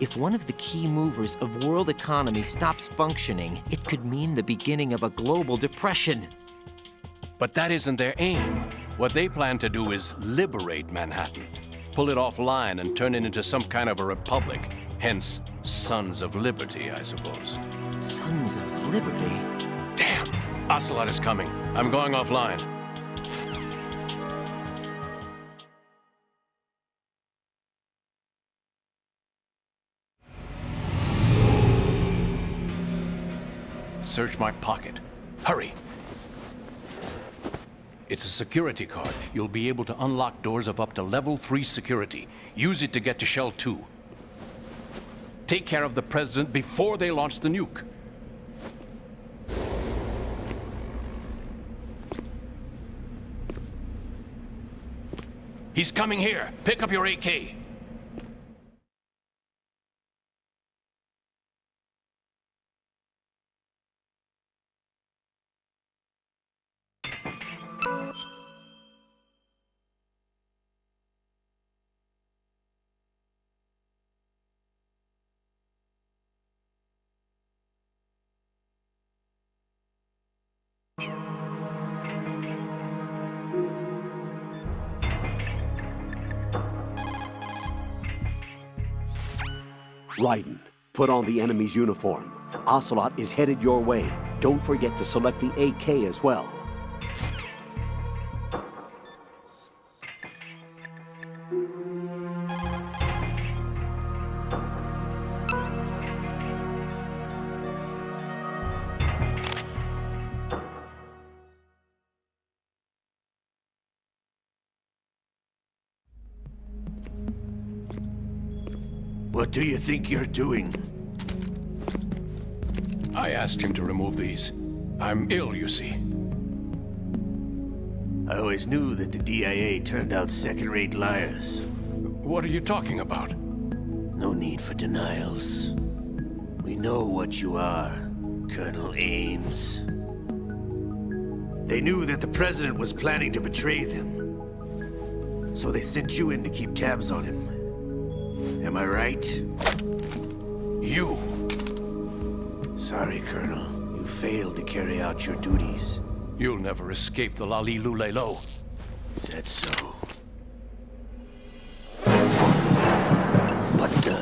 If one of the key movers of world economy stops functioning, it could mean the beginning of a global depression. But that isn't their aim. What they plan to do is liberate Manhattan, pull it offline and turn it into some kind of a republic. Hence, Sons of Liberty, I suppose. Sons of Liberty? Damn! Ocelot is coming. I'm going offline. Search my pocket. Hurry. It's a security card. You'll be able to unlock doors of up to level 3 security. Use it to get to Shell 2. Take care of the President before they launch the nuke. He's coming here. Pick up your AK. Raiden, put on the enemy's uniform. Ocelot is headed your way. Don't forget to select the AK as well. What do you think you're doing? I asked him to remove these. I'm ill, you see. I always knew that the DIA turned out second-rate liars. What are you talking about? No need for denials. We know what you are, Colonel Ames. They knew that the President was planning to betray them. So they sent you in to keep tabs on him. Am I right? You. Sorry, Colonel. You failed to carry out your duties. You'll never escape the Lali Lulelo. Is that so? What the?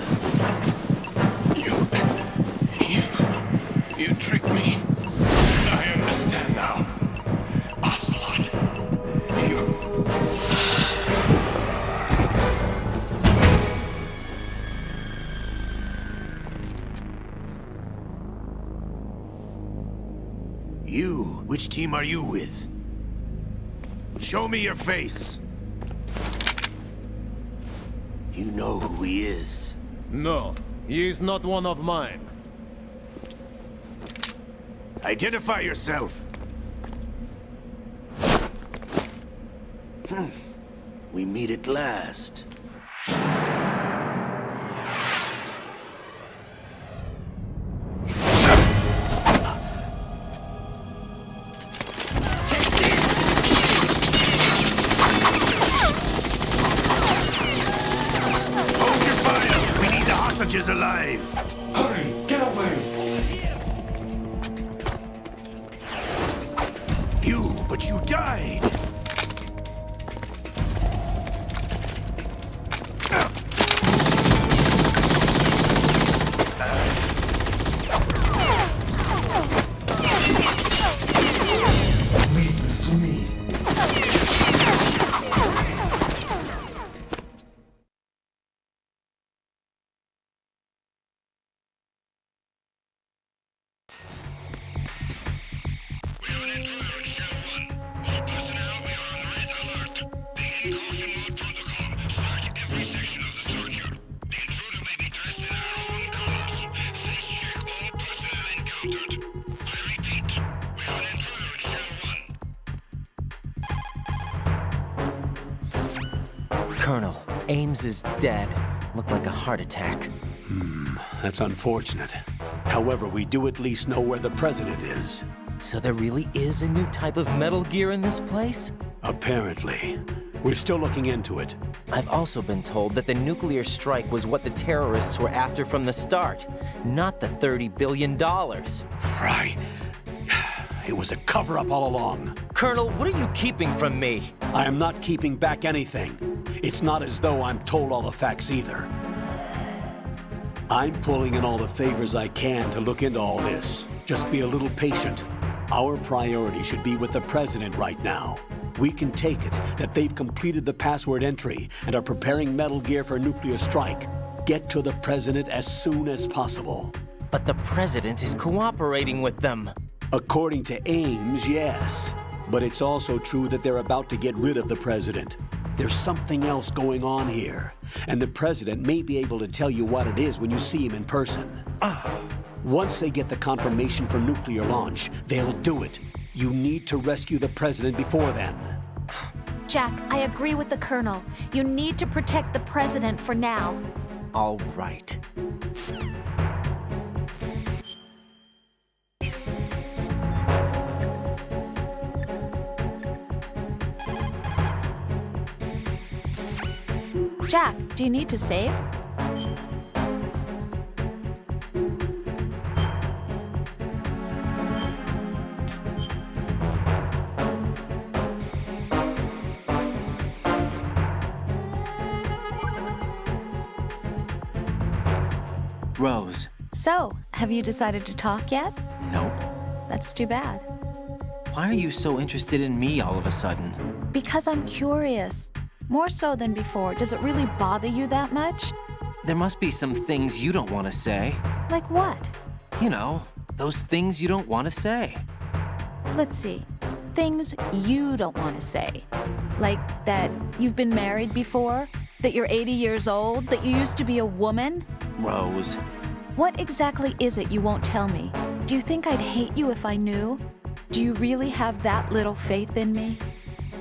You tricked me. I understand now. Ocelot. You? Which team are you with? Show me your face. You know who he is. No, he is not one of mine. Identify yourself. We meet at last. Is alive. Hurry, get away! But you died. Leave this to me. Colonel, Ames is dead. Looked like a heart attack. That's unfortunate. However, we do at least know where the President is. So there really is a new type of Metal Gear in this place? Apparently. We're still looking into it. I've also been told that the nuclear strike was what the terrorists were after from the start, not the $30 billion. Right. It was a cover-up all along. Colonel, what are you keeping from me? I am not keeping back anything. It's not as though I'm told all the facts either. I'm pulling in all the favors I can to look into all this. Just be a little patient. Our priority should be with the President right now. We can take it that they've completed the password entry and are preparing Metal Gear for nuclear strike. Get to the President as soon as possible. But the president is cooperating with them. According to Ames, yes. But it's also true that they're about to get rid of the president. There's something else going on here, and the president may be able to tell you what it is when you see him in person. Once they get the confirmation for nuclear launch, they'll do it. You need to rescue the president before then. Jack, I agree with the Colonel. You need to protect the president for now. All right. Jack, do you need to save? Rose. So, have you decided to talk yet? Nope. That's too bad. Why are you so interested in me all of a sudden? Because I'm curious. More so than before. Does it really bother you that much? There must be some things you don't want to say. Like what? You know, those things you don't want to say. Let's see. Things you don't want to say. Like that you've been married before? That you're 80 years old? That you used to be a woman? Rose. What exactly is it you won't tell me? Do you think I'd hate you if I knew? Do you really have that little faith in me?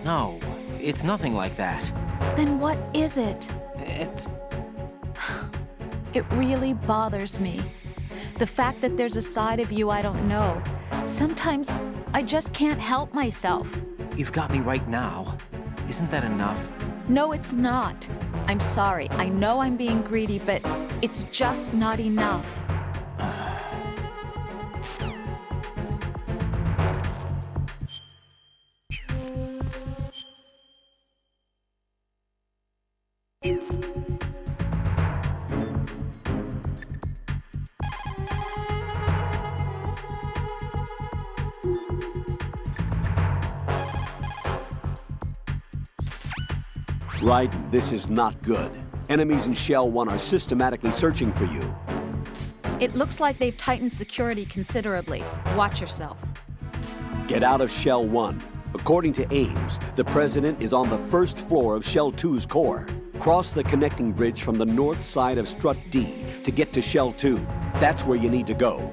No, it's nothing like that. Then what is it? It really bothers me. The fact that there's a side of you I don't know. Sometimes I just can't help myself. You've got me right now. Isn't that enough? No, it's not. I'm sorry. I know I'm being greedy, but it's just not enough. Raiden, this is not good. Enemies in Shell 1 are systematically searching for you. It looks like they've tightened security considerably. Watch yourself. Get out of Shell 1. According to Ames, the president is on the first floor of Shell 2's core. Cross the connecting bridge from the north side of Strut D to get to Shell 2. That's where you need to go.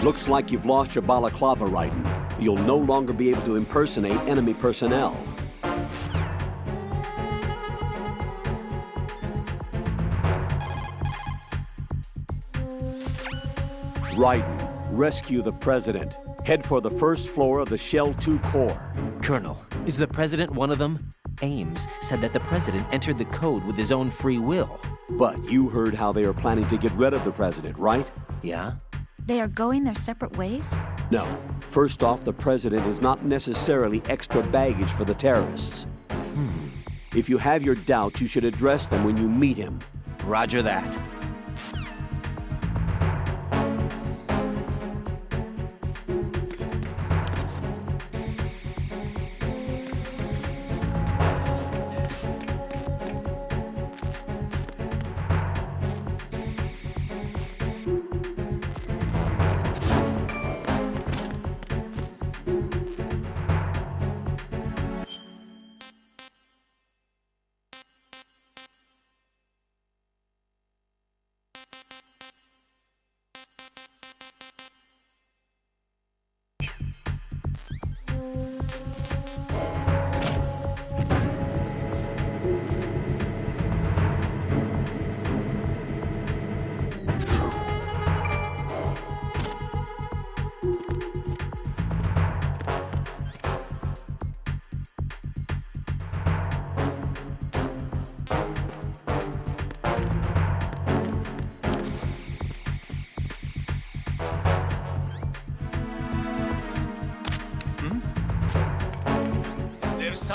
Looks like you've lost your balaclava, Raiden. You'll no longer be able to impersonate enemy personnel. Raiden, rescue the president. Head for the first floor of the Shell 2 core. Colonel, is the president one of them? Ames said that the president entered the code with his own free will. But you heard how they are planning to get rid of the president, right? Yeah? They are going their separate ways? No. First off, the president is not necessarily extra baggage for the terrorists. If you have your doubts, you should address them when you meet him. Roger that.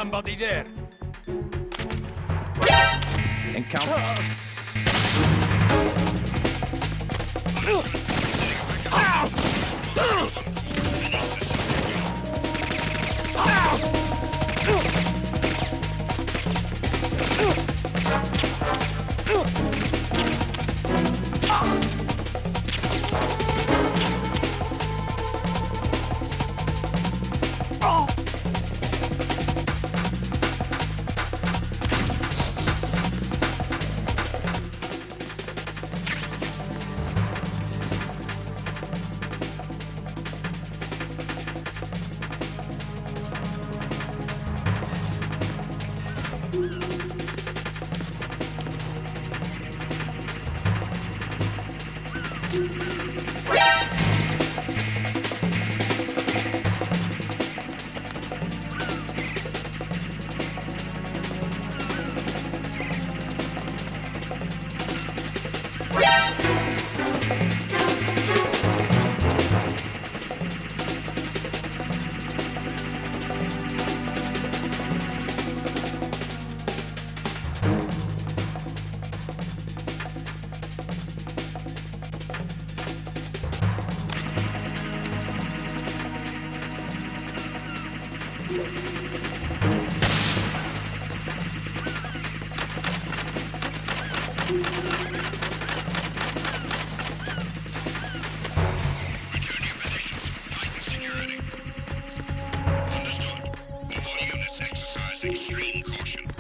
Somebody there. Encounter. Extreme caution.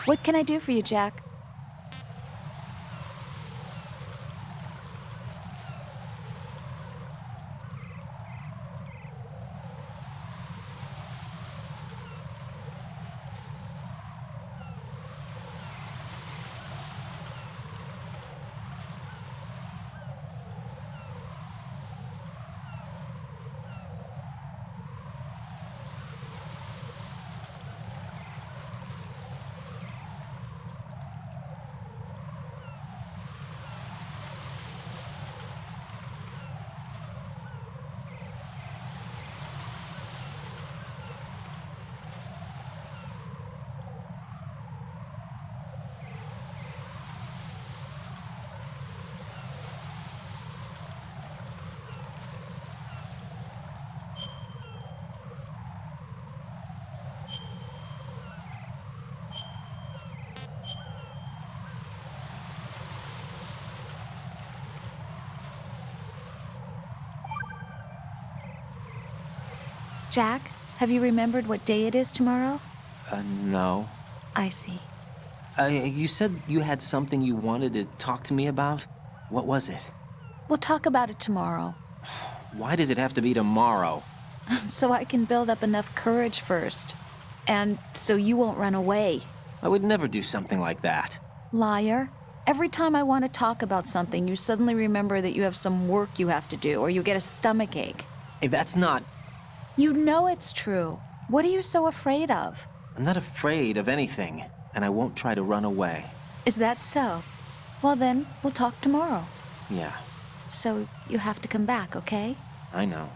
What can I do for you, Jack? Jack, have you remembered what day it is tomorrow? No. I see. You said you had something you wanted to talk to me about? What was it? We'll talk about it tomorrow. Why does it have to be tomorrow? So I can build up enough courage first. And so you won't run away. I would never do something like that. Liar. Every time I want to talk about something, you suddenly remember that you have some work you have to do, or you get a stomachache. Hey, that's not... You know it's true. What are you so afraid of? I'm not afraid of anything, and I won't try to run away. Is that so? Well then, we'll talk tomorrow. Yeah, So you have to come back, okay? I know.